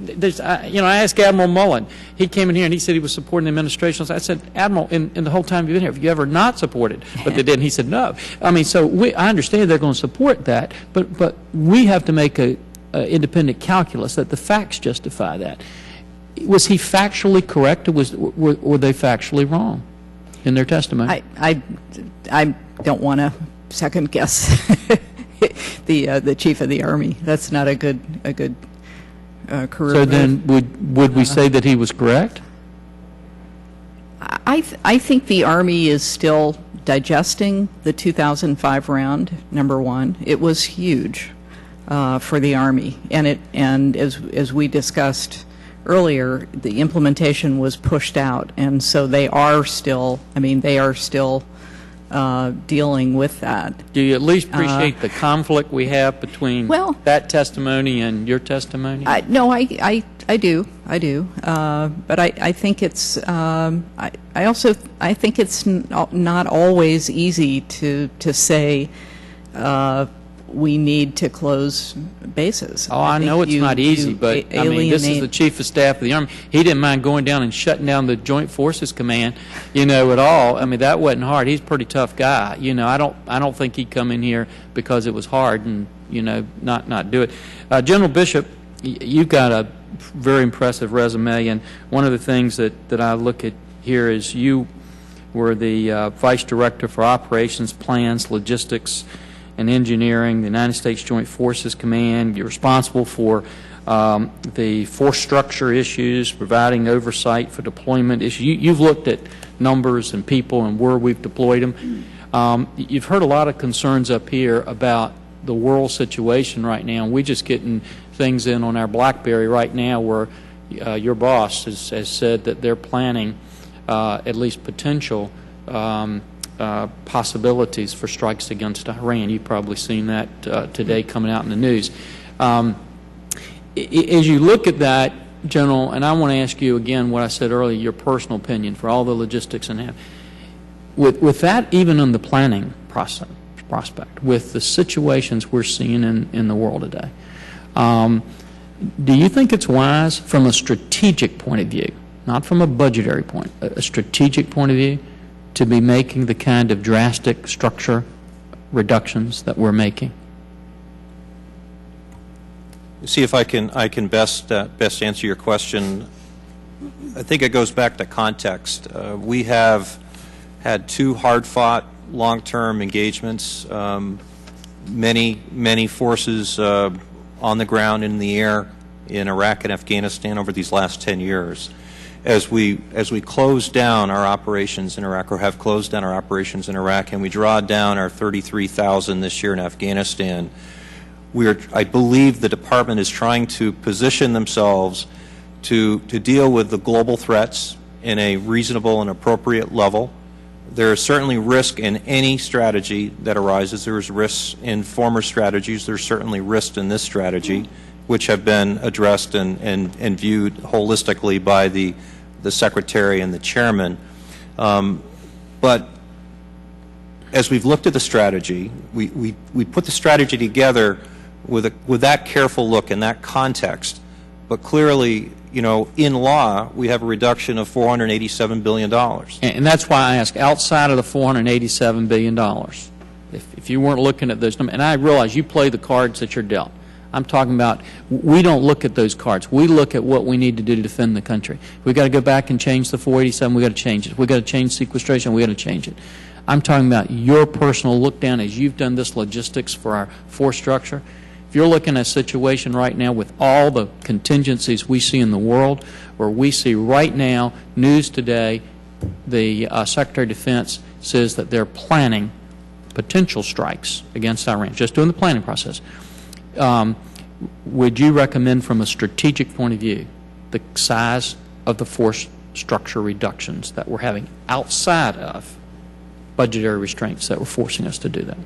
I asked Admiral Mullen. He came in here and he said he was supporting the administration. I said, Admiral, in the whole time you've been here, have you ever not supported? But they didn't. He said no. I mean, so I understand they're going to support that, but we have to make a independent calculus that the facts justify that. Was he factually correct, or were they factually wrong in their testimony? I don't want to second guess the chief of the Army. That's not a good career. So then, would we say that he was correct? I think the Army is still digesting the 2005 round. Number one, it was huge for the Army, and as we discussed earlier, the implementation was pushed out, and so they are still. Dealing with that. Do you at least appreciate the conflict we have between that testimony and your testimony? No, I do. But I think it's. I think it's not always easy to say we need to close bases. Oh, I know it's not easy, but I mean, this is the Chief of Staff of the Army. He didn't mind going down and shutting down the Joint Forces Command, at all. I mean, that wasn't hard. He's a pretty tough guy. I don't think he'd come in here because it was hard and not do it. General Bishop, you've got a very impressive resume, and one of the things that I look at here is you were the Vice Director for Operations, Plans, Logistics, and Engineering, the United States Joint Forces Command. You're responsible for the force structure issues, providing oversight for deployment issues. You've looked at numbers and people and where we've deployed them. You've heard a lot of concerns up here about the world situation right now. We're just getting things in on our BlackBerry right now where your boss has said that they're planning at least potential possibilities for strikes against Iran. You've probably seen that today coming out in the news. As you look at that, General, and I want to ask you again what I said earlier, your personal opinion for all the logistics and that. With that, even in the planning prospect, with the situations we're seeing in the world today, do you think it's wise from a strategic point of view, not from a budgetary point, a strategic point of view, to be making the kind of drastic structure reductions that we're making? See if I can best answer your question. I think it goes back to context. We have had two hard-fought, long-term engagements. Many forces on the ground, in the air, in Iraq and Afghanistan over these last 10 years. As we close down our operations in Iraq, or have closed down our operations in Iraq, and we draw down our 33,000 this year in Afghanistan, I believe the Department is trying to position themselves to deal with the global threats in a reasonable and appropriate level. There is certainly risk in any strategy that arises. There is risks in former strategies. There's certainly risk in this strategy, which have been addressed and viewed holistically by the Secretary and the Chairman. But as we've looked at the strategy, we put the strategy together with that careful look and that context. But clearly, in law, we have a reduction of $487 billion. And that's why I ask, outside of the $487 billion, if you weren't looking at those numbers, and I realize you play the cards that you're dealt. I'm talking about, we don't look at those cards. We look at what we need to do to defend the country. We've got to go back and change the 487. We've got to change it. We've got to change sequestration. We've got to change it. I'm talking about your personal look down as you've done this logistics for our force structure. If you're looking at a situation right now with all the contingencies we see in the world, where we see right now, news today, the Secretary of Defense says that they're planning potential strikes against Iran, just doing the planning process. Would you recommend from a strategic point of view the size of the force structure reductions that we're having outside of budgetary restraints that were forcing us to do that?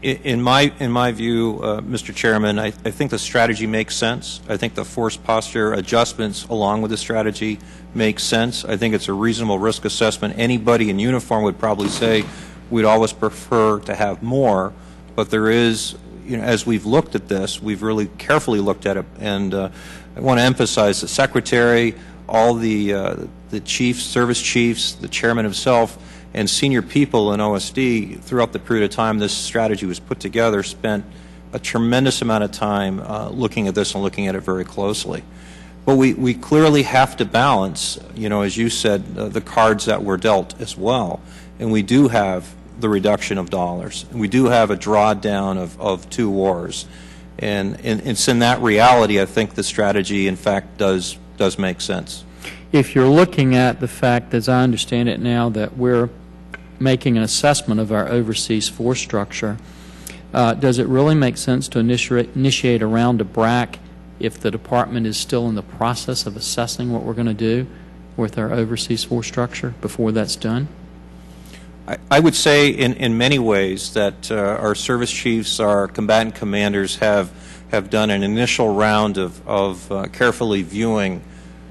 In my view, Mr. Chairman, I think the strategy makes sense. I think the force posture adjustments along with the strategy make sense. I think it's a reasonable risk assessment. Anybody in uniform would probably say we'd always prefer to have more, but there is, as we've looked at this, we've really carefully looked at it, and I want to emphasize the Secretary, all the chiefs, service chiefs, the Chairman himself, and senior people in OSD throughout the period of time this strategy was put together spent a tremendous amount of time looking at this and looking at it very closely. But we clearly have to balance, as you said, the cards that were dealt as well. And we do have the reduction of dollars. We do have a drawdown of two wars. And it's in that reality, I think the strategy, in fact, does make sense. If you're looking at the fact, as I understand it now, that we're making an assessment of our overseas force structure, does it really make sense to initiate a round of BRAC if the department is still in the process of assessing what we're going to do with our overseas force structure before that's done? I would say in many ways that our service chiefs, our combatant commanders have done an initial round of carefully viewing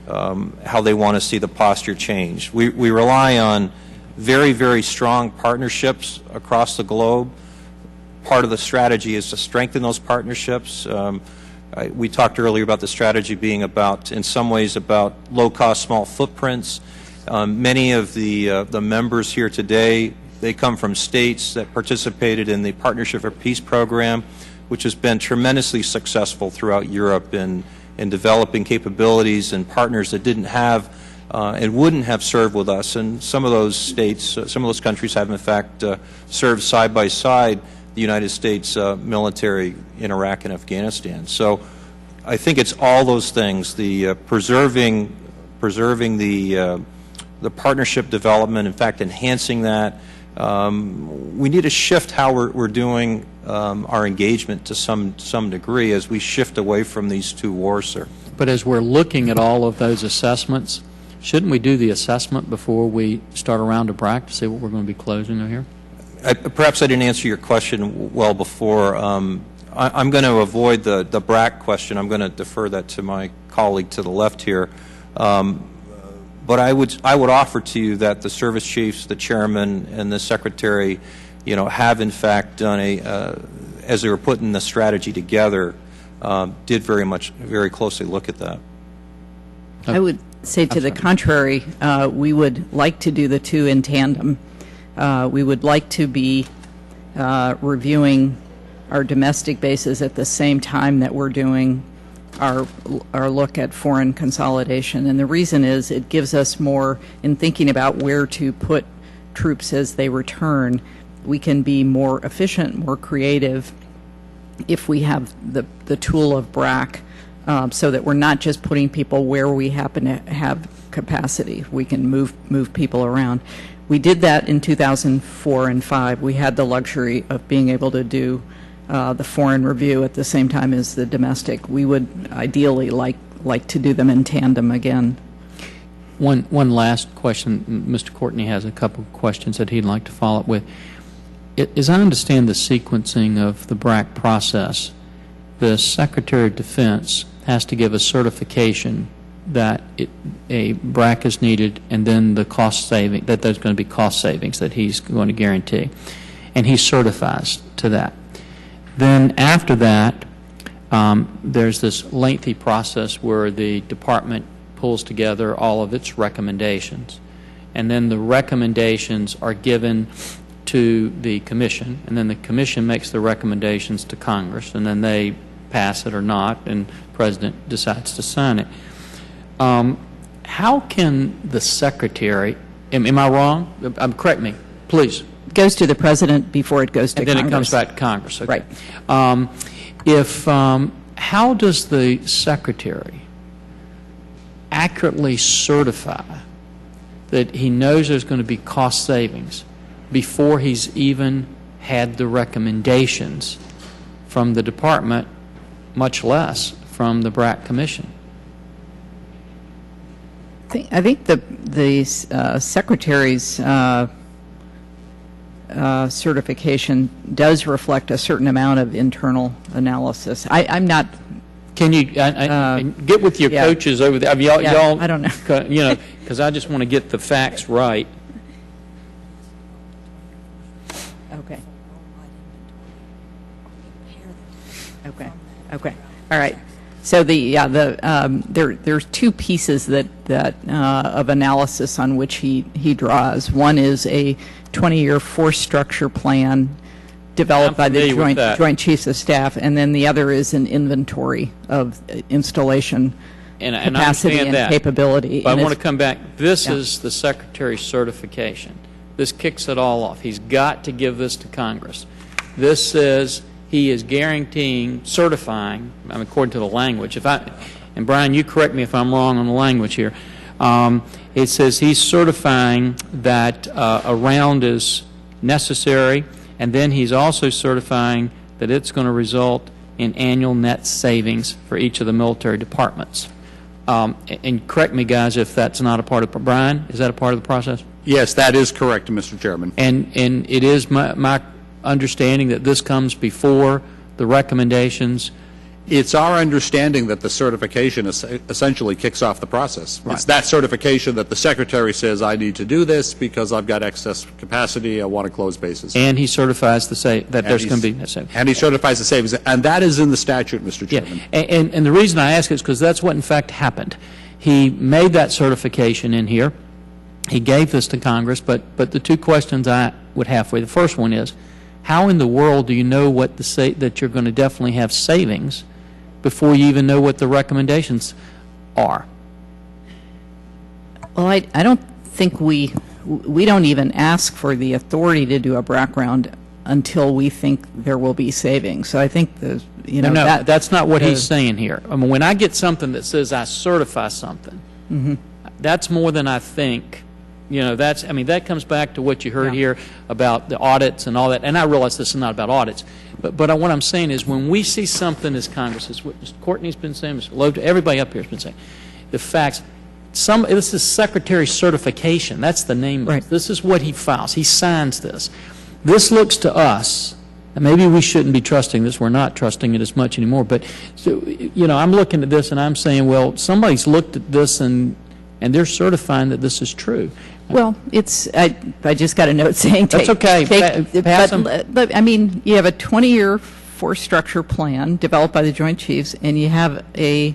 how they want to see the posture change. We rely on very, very strong partnerships across the globe. Part of the strategy is to strengthen those partnerships. We talked earlier about the strategy being about, in some ways, about low-cost, small footprints. Many of the members here today, they come from states that participated in the Partnership for Peace program, which has been tremendously successful throughout Europe in developing capabilities and partners that didn't have and wouldn't have served with us. And some of those states, some of those countries have in fact served side by side the United States military in Iraq and Afghanistan. So I think it's all those things, the preserving the partnership development, in fact enhancing that. We need to shift how we're doing our engagement to some degree as we shift away from these two wars, sir. But as we're looking at all of those assessments, shouldn't we do the assessment before we start a round of BRAC to see what we're going to be closing over here? Perhaps I didn't answer your question well before. I'm going to avoid the BRAC question. I'm going to defer that to my colleague to the left here. But I would offer to you that the service chiefs, the chairman, and the secretary, have in fact done as they were putting the strategy together, did very closely look at that. I would say to the contrary, we would like to do the two in tandem. We would like to be reviewing our domestic bases at the same time that we're doing our look at foreign consolidation. And the reason is it gives us more, in thinking about where to put troops as they return, we can be more efficient, more creative if we have the tool of BRAC, so that we're not just putting people where we happen to have capacity. We can move people around. We did that in 2004 and 5. We had the luxury of being able to do the foreign review at the same time as the domestic. We would ideally like to do them in tandem again. One last question. Mr. Courtney has a couple of questions that he'd like to follow up with. As I understand the sequencing of the BRAC process, the Secretary of Defense has to give a certification that a BRAC is needed, and then the cost saving, that there's going to be cost savings that he's going to guarantee, and he certifies to that. Then after that, there's this lengthy process where the department pulls together all of its recommendations, and then the recommendations are given to the commission, and then the commission makes the recommendations to Congress, and then they pass it or not, and the President decides to sign it. How can the Secretary, am I wrong? Correct me, please. It goes to the President before it goes to Congress. And then it comes back to Congress. Okay. Right. How does the Secretary accurately certify that he knows there's going to be cost savings before he's even had the recommendations from the Department, much less from the BRAC Commission? I think the Secretary's certification does reflect a certain amount of internal analysis. I'm not. Can you get with your coaches over there? I mean, y'all, I don't know. Because I just want to get the facts right. Okay. Okay. All right. So there's two pieces that of analysis on which he draws. One is a 20-year force structure plan developed by the Joint Chiefs of Staff, and then the other is an inventory of installation capacity and capability. But I want to come back. This is the Secretary's certification. This kicks it all off. He's got to give this to Congress. This says he is guaranteeing, certifying, according to the language. And Brian, you correct me if I'm wrong on the language here. It says he's certifying that a round is necessary, and then he's also certifying that it's going to result in annual net savings for each of the military departments. And correct me, guys, if that's not a part of Brian. Is that a part of the process? Yes, that is correct, Mr. Chairman. And it is my understanding that this comes before the recommendations. It's our understanding that the certification essentially kicks off the process. Right. It's that certification that the Secretary says, I need to do this because I've got excess capacity, I want to close bases. And he certifies that there's going to be savings. And he certifies the savings. And that is in the statute, Mr. Chairman. Yeah. And the reason I ask is because that's what, in fact, happened. He made that certification in here. He gave this to Congress. But the two questions I would have for you, the first one is, how in the world do you know that you're going to definitely have savings before you even know what the recommendations are? Well, I don't think we don't even ask for the authority to do a BRAC round until we think there will be savings. So I think that's not what he's saying here. I mean, when I get something that says I certify something, that's more than I think. That comes back to what you heard here about the audits and all that. And I realize this is not about audits. But what I'm saying is when we see something as Congress, as what Mr. Courtney's been saying, Mr. Loeb, everybody up here has been saying, the facts, this is Secretary certification. That's the name of it. This is what he files. He signs this. This looks to us, and maybe we shouldn't be trusting this. We're not trusting it as much anymore. But, I'm looking at this and I'm saying, well, somebody's looked at this and they're certifying that this is true. Well, I just got a note saying that's okay. But I mean, you have a 20-year force structure plan developed by the Joint Chiefs, and you have a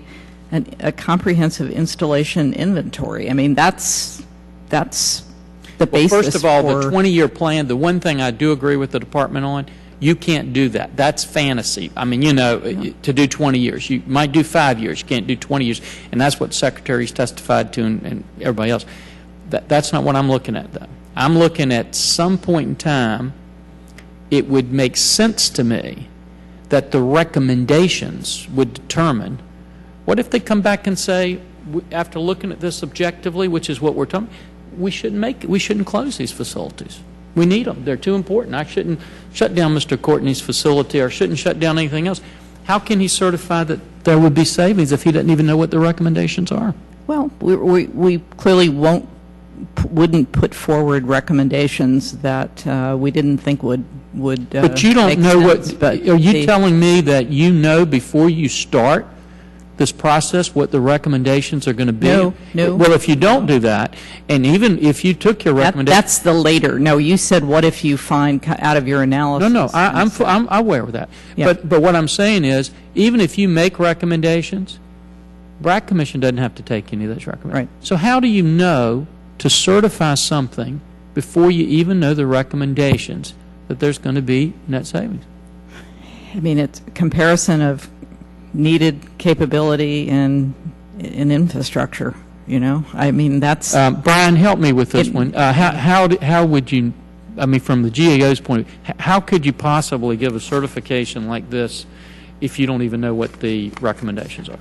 comprehensive installation inventory. I mean, that's the basis. First of all, the 20-year plan. The one thing I do agree with the department on, you can't do that. That's fantasy. I mean, to do 20 years. You might do 5 years. You can't do 20 years. And that's what secretaries testified to and everybody else. That's not what I'm looking at, though. I'm looking at some point in time, it would make sense to me that the recommendations would determine, what if they come back and say, after looking at this objectively, which is what we're talking, we shouldn't close these facilities. We need them. They're too important. I shouldn't shut down Mr. Courtney's facility or shouldn't shut down anything else. How can he certify that there would be savings if he doesn't even know what the recommendations are? Well, we clearly wouldn't put forward recommendations that we didn't think would but you don't know sense, are you telling me that you know before you start this process what the recommendations are going to be? No. Well, if you don't do that, and even if you took your recommendation... That's the later. No, you said what if you find out of your analysis... No, I'm aware of that. Yeah. But what I'm saying is, even if you make recommendations, BRAC Commission doesn't have to take any of those recommendations. Right. So how do you know to certify something before you even know the recommendations that there's going to be net savings? I mean, it's a comparison of needed capability in infrastructure, I mean, that's... Brian, help me with this one. How would you, from the GAO's point of view, how could you possibly give a certification like this if you don't even know what the recommendations are?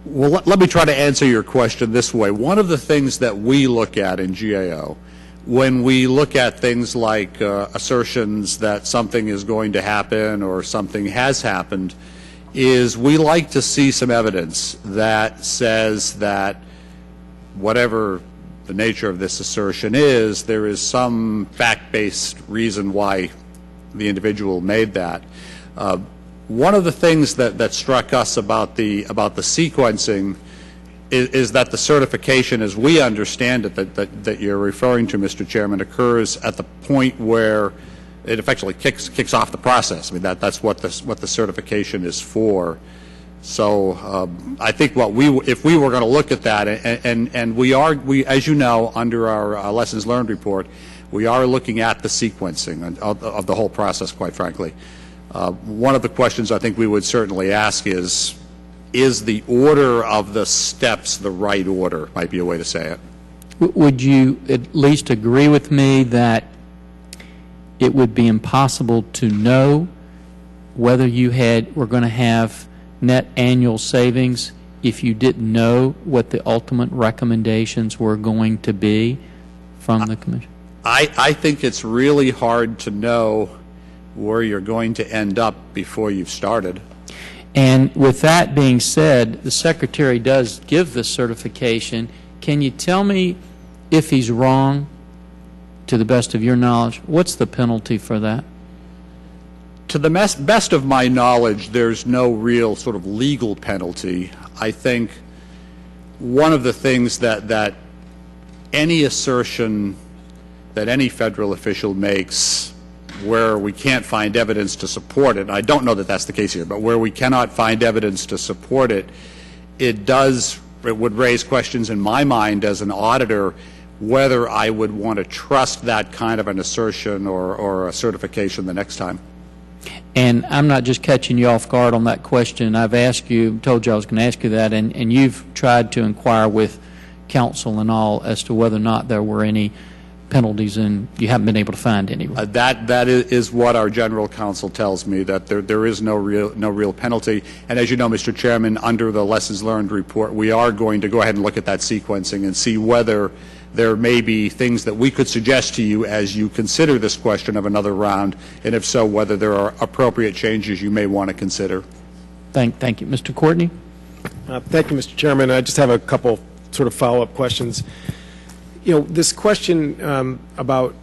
Well, let me try to answer your question this way. One of the things that we look at in GAO, when we look at things like assertions that something is going to happen or something has happened, is we like to see some evidence that says that whatever the nature of this assertion is, there is some fact-based reason why the individual made that. One of the things that struck us about the sequencing is that the certification, as we understand it, that you're referring to, Mr. Chairman, occurs at the point where it effectively kicks off the process. I mean, that's what the certification is for. So I think if we were going to look at that, and we as you know, under our lessons learned report, we are looking at the sequencing of the whole process, quite frankly. One of the questions I think we would certainly ask is the order of the steps the right order, might be a way to say it. Would you at least agree with me that it would be impossible to know whether you were going to have net annual savings if you didn't know what the ultimate recommendations were going to be from the Commission? I think it's really hard to know where you're going to end up before you've started. And with that being said, the Secretary does give the certification. Can you tell me if he's wrong, to the best of your knowledge? What's the penalty for that? To the best of my knowledge, there's no real sort of legal penalty. I think one of the things that any assertion that any federal official makes where we can't find evidence to support it, and I don't know that that's the case here, but where we cannot find evidence to support it, it would raise questions in my mind as an auditor whether I would want to trust that kind of an assertion or a certification the next time. And I'm not just catching you off guard on that question. I've asked you, told you I was going to ask you that, and you've tried to inquire with counsel and all as to whether or not there were any penalties, and you haven't been able to find any. That is what our general counsel tells me, that there is no real penalty. And as you know, Mr. Chairman, under the lessons learned report, we are going to go ahead and look at that sequencing and see whether there may be things that we could suggest to you as you consider this question of another round, and if so, whether there are appropriate changes you may want to consider. Thank you. Mr. Courtney? Thank you, Mr. Chairman. I just have a couple sort of follow-up questions. You know, this question about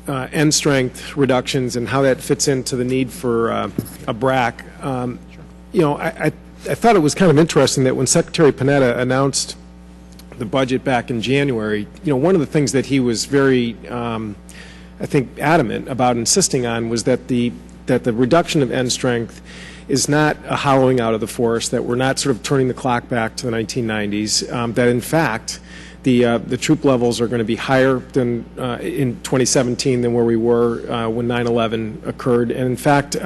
end strength reductions and how that fits into the need for a BRAC, you know, I thought it was kind of interesting that when Secretary Panetta announced the budget back in January, you know, one of the things that he was very, I think, adamant about insisting on was that the reduction of end strength is not a hollowing out of the force, that we're not sort of turning the clock back to the 1990s, that in fact the troop levels are going to be higher than in 2017 than where we were when 9/11 occurred, and in fact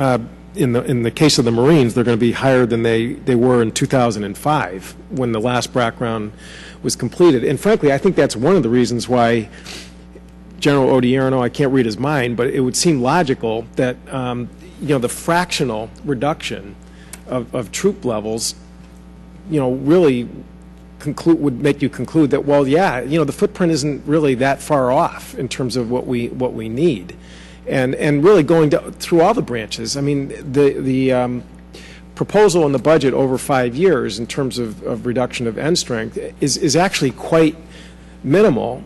in the case of the Marines, they're going to be higher than they were in 2005 when the last BRAC round was completed. And frankly, I think that's one of the reasons why General Odierno, I can't read his mind, but it would seem logical that you know, the fractional reduction of troop levels, you know, really would make you conclude that, well, yeah, you know, the footprint isn't really that far off in terms of what we need, and really going through all the branches. I mean, the proposal in the budget over 5 years in terms of reduction of end strength is actually quite minimal.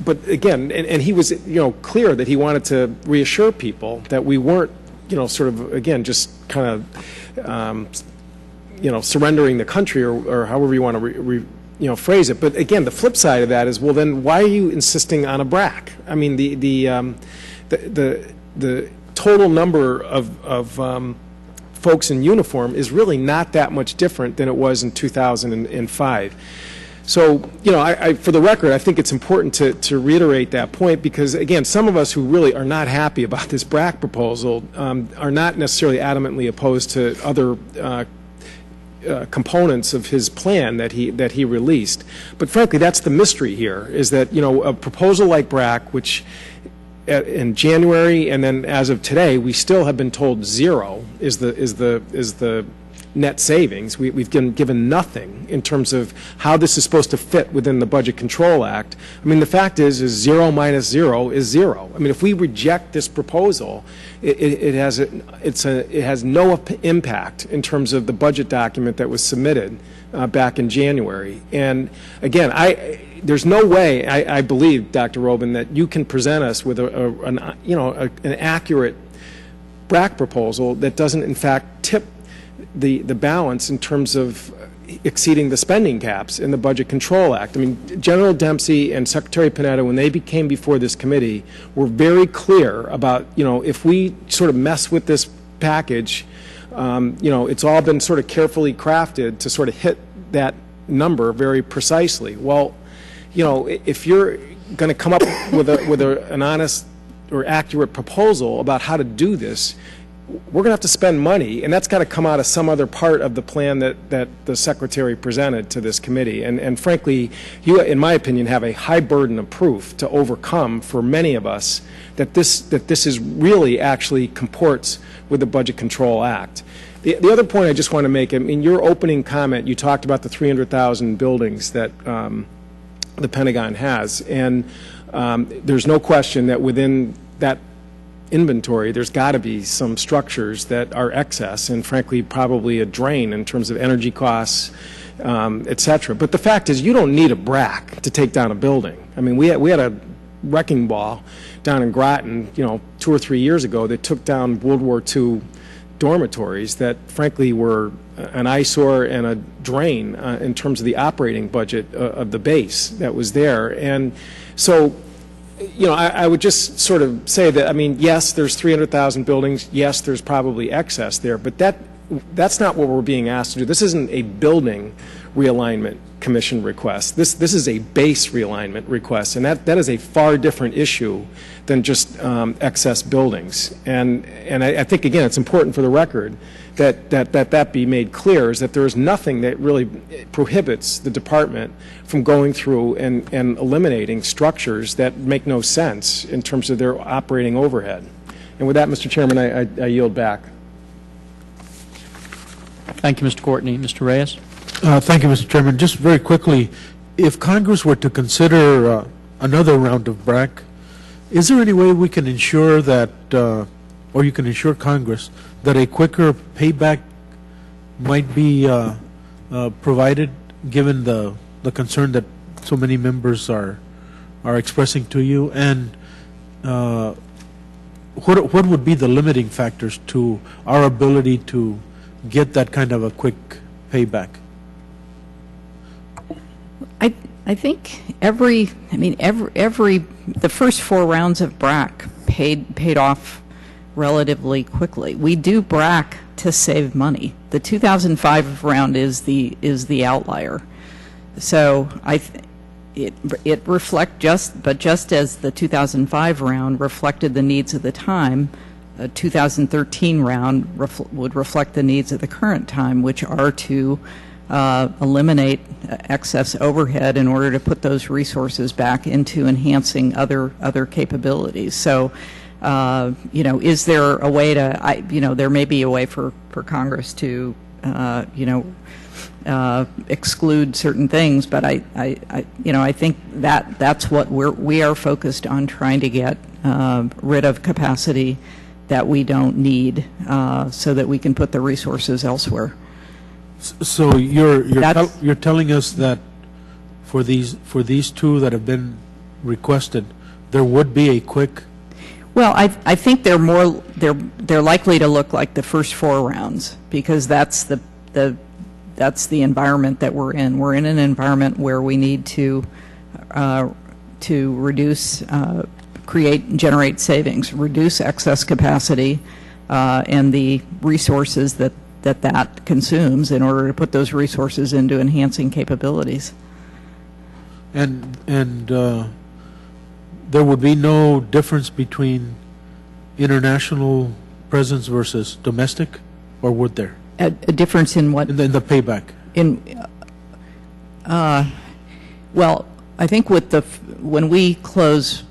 But again, and he was, you know, clear that he wanted to reassure people that we weren't, you know, sort of, again, just kind of, you know, surrendering the country or however you want to you know, phrase it. But again, the flip side of that is, well, then why are you insisting on a BRAC? I mean, the total number of folks in uniform is really not that much different than it was in 2005. So, you know, for the record, I think it's important to reiterate that point because, again, some of us who really are not happy about this BRAC proposal are not necessarily adamantly opposed to other components of his plan that he released. But frankly, that's the mystery here, is that, you know, a proposal like BRAC, which in January and then as of today, we still have been told zero is the net savings. We've given nothing in terms of how this is supposed to fit within the Budget Control Act. I mean, the fact is 0 minus 0 is 0. I mean, if we reject this proposal, it has no impact in terms of the budget document that was submitted back in January. And again, there's no way, I believe, Dr. Robin, that you can present us with an accurate BRAC proposal that doesn't in fact tip the balance in terms of exceeding the spending caps in the Budget Control Act. I mean, General Dempsey and Secretary Panetta, when they came before this committee, were very clear about, you know, if we sort of mess with this package, you know, it's all been sort of carefully crafted to sort of hit that number very precisely. Well, you know, if you're going to come up with an honest or accurate proposal about how to do this, we're going to have to spend money, and that's got to come out of some other part of the plan that the Secretary presented to this committee. And frankly, you, in my opinion, have a high burden of proof to overcome for many of us that this is really actually comports with the Budget Control Act. The other point I just want to make, in your opening comment, you talked about the 300,000 buildings that the Pentagon has, and there's no question that within that inventory, there's got to be some structures that are excess and frankly probably a drain in terms of energy costs, et cetera. But the fact is you don't need a BRAC to take down a building. I mean, we had a wrecking ball down in Groton, 2 or 3 years ago that took down World War II dormitories that frankly were an eyesore and a drain in terms of the operating budget of the base that was there. And so I would just sort of say that, I mean, yes, there's 300,000 buildings. Yes, there's probably excess there. But that's not what we're being asked to do. This isn't a building realignment commission request. This is a base realignment request. And that is a far different issue than just excess buildings. And I think, again, it's important for the record that be made clear, is that there is nothing that really prohibits the department from going through and eliminating structures that make no sense in terms of their operating overhead. And with that, Mr. Chairman, I yield back. Thank you, Mr. Courtney. Mr. Reyes? Thank you, Mr. Chairman. Just very quickly, if Congress were to consider another round of BRAC, is there any way we can ensure that, or you can assure Congress, that a quicker payback might be provided, given the concern that so many members are expressing to you? And what would be the limiting factors to our ability to get that kind of a quick payback? I think the first 4 rounds of BRAC paid off relatively quickly. We do BRAC to save money. The 2005 round is the outlier. So it reflect just as the 2005 round reflected the needs of the time, a 2013 round would reflect the needs of the current time, which are to eliminate excess overhead in order to put those resources back into enhancing other capabilities. So, is there a way to, there may be a way for Congress to, exclude certain things, but I think that's what we are focused on, trying to get rid of capacity that we don't need, so that we can put the resources elsewhere. So you're telling us that for these 2 that have been requested, there would be a quick. Well, I think they're likely to look like the first 4 rounds, because that's the environment that we're in. We're in an environment where we need to reduce, create and generate savings, reduce excess capacity, and the resources that consumes in order to put those resources into enhancing capabilities. And there would be no difference between international presence versus domestic, or would there? A difference in what? In the payback. Well, I think when we close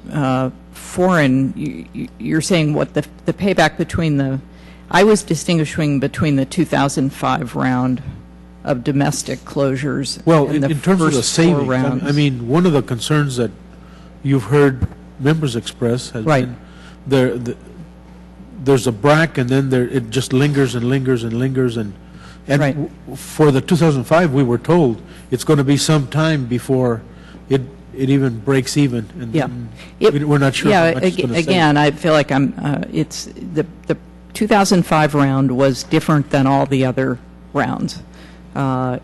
foreign, you're saying what the payback between I was distinguishing between the 2005 round of domestic closures. Well, and in terms of the savings, I mean, one of the concerns that you've heard members express has been there's a BRAC, and then it just lingers and lingers and lingers, and for the 2005, we were told it's going to be some time before it even breaks even, and we're not sure. Yeah, how much it's going to again, save. I feel like it's the 2005 round was different than all the other rounds. I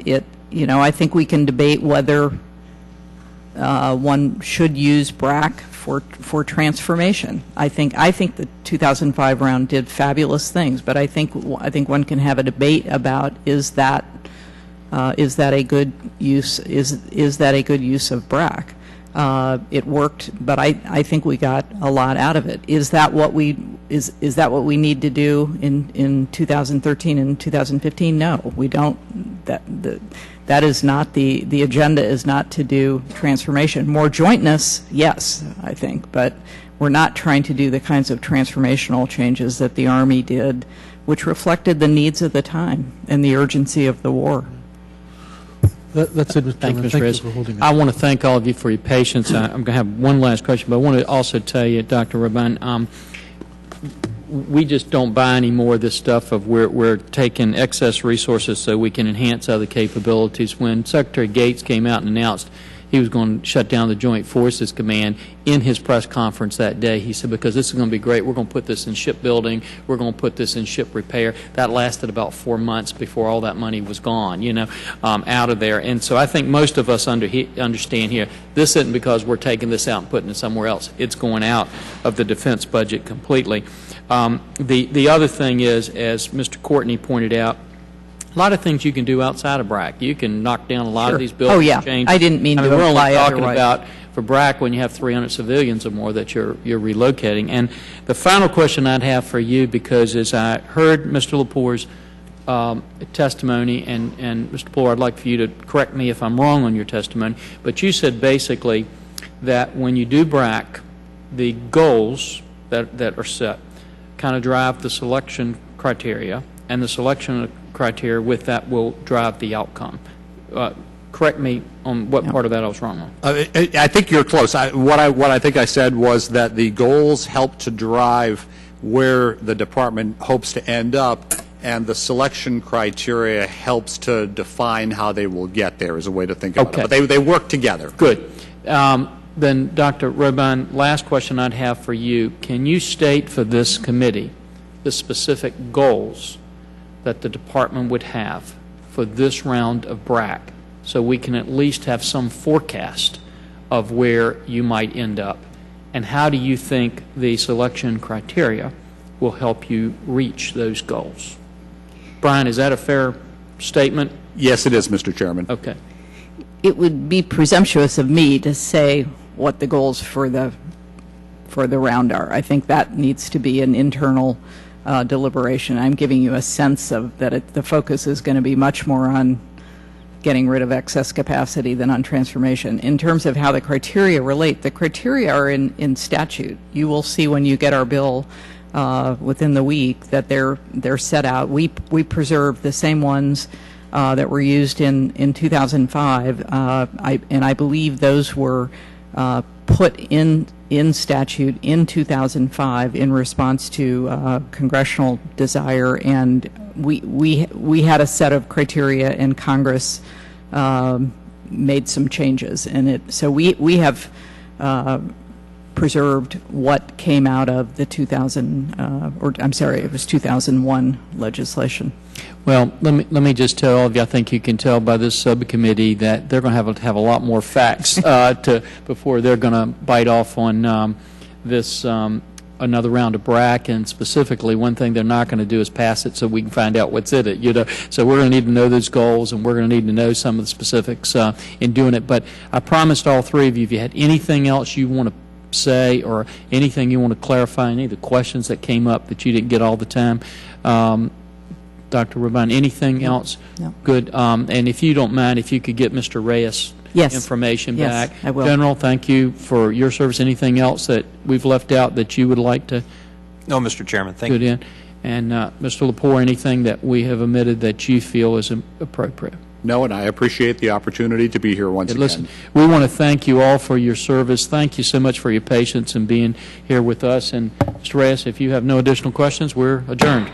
think we can debate whether one should use BRAC for transformation. I think the 2005 round did fabulous things, but I think one can have a debate about is that a good use of BRAC. It worked, but I think we got a lot out of it. Is that what we need to do in 2013 and 2015? No, we don't. That is not the agenda. Is not to do transformation. More jointness, yes, I think, but we're not trying to do the kinds of transformational changes that the Army did, which reflected the needs of the time and the urgency of the war. That's it, Mr. Thank you, Chairman. Mr. Reyes. For holding it. I want to thank all of you for your patience. I'm going to have one last question, but I want to also tell you, Dr. Robine, we just don't buy any more of this stuff of we're taking excess resources so we can enhance other capabilities. When Secretary Gates came out and announced he was going to shut down the Joint Forces Command, in his press conference that day, he said, because this is going to be great, we're going to put this in shipbuilding, we're going to put this in ship repair. That lasted about 4 months before all that money was gone, out of there. And so I think most of us understand here, this isn't because we're taking this out and putting it somewhere else. It's going out of the defense budget completely. The other thing is, as Mr. Courtney pointed out, a lot of things you can do outside of BRAC. You can knock down a lot of these buildings. Oh, yeah. Change. I didn't mean to we're only imply talking otherwise. about for BRAC when you have 300 civilians or more that you're relocating. And the final question I'd have for you, because as I heard Mr. Lepore's testimony, and Mr. Lepore, I'd like for you to correct me if I'm wrong on your testimony, but you said basically that when you do BRAC, the goals that are set kind of drive the selection criteria, and the selection criteria with that will drive the outcome. Correct me on what part of that I was wrong on. I think you're close. What I think I said was that the goals help to drive where the department hopes to end up, and the selection criteria helps to define how they will get there, is a way to think about it. But they work together. Good. Then, Dr. Robine, last question I'd have for you. Can you state for this committee the specific goals that the department would have for this round of BRAC, so we can at least have some forecast of where you might end up? And how do you think the selection criteria will help you reach those goals? Brian, is that a fair statement? Yes, it is, Mr. Chairman. Okay. It would be presumptuous of me to say what the goals for the round are. I think that needs to be an internal deliberation. I'm giving you a sense of that the focus is going to be much more on getting rid of excess capacity than on transformation. In terms of how the criteria relate, the criteria are in statute. You will see when you get our bill within the week that they're set out. We preserve the same ones that were used in 2005, and I believe those were put in statute in 2005 in response to congressional desire, and we had a set of criteria, and Congress made some changes, and so we have preserved what came out of the 2001 legislation. Well, let me just tell all of you, I think you can tell by this subcommittee that they're going to have a lot more facts before they're going to bite off on this another round of BRAC, and specifically one thing they're not going to do is pass it so we can find out what's in it. So we're going to need to know those goals, and we're going to need to know some of the specifics in doing it. But I promised all three of you, if you had anything else you want to say or anything you want to clarify, any of the questions that came up that you didn't get all the time, Dr. Robine, anything else? No. Good. And if you don't mind, if you could get Mr. Reyes information back. I will. General, thank you for your service. Anything else that we've left out that you would like to No, Mr. Chairman. Thank put you. in? And Mr. Lepore, anything that we have omitted that you feel is appropriate? No, and I appreciate the opportunity to be here once again. Listen, we want to thank you all for your service. Thank you so much for your patience and being here with us. And Mr. Reyes, if you have no additional questions, we're adjourned.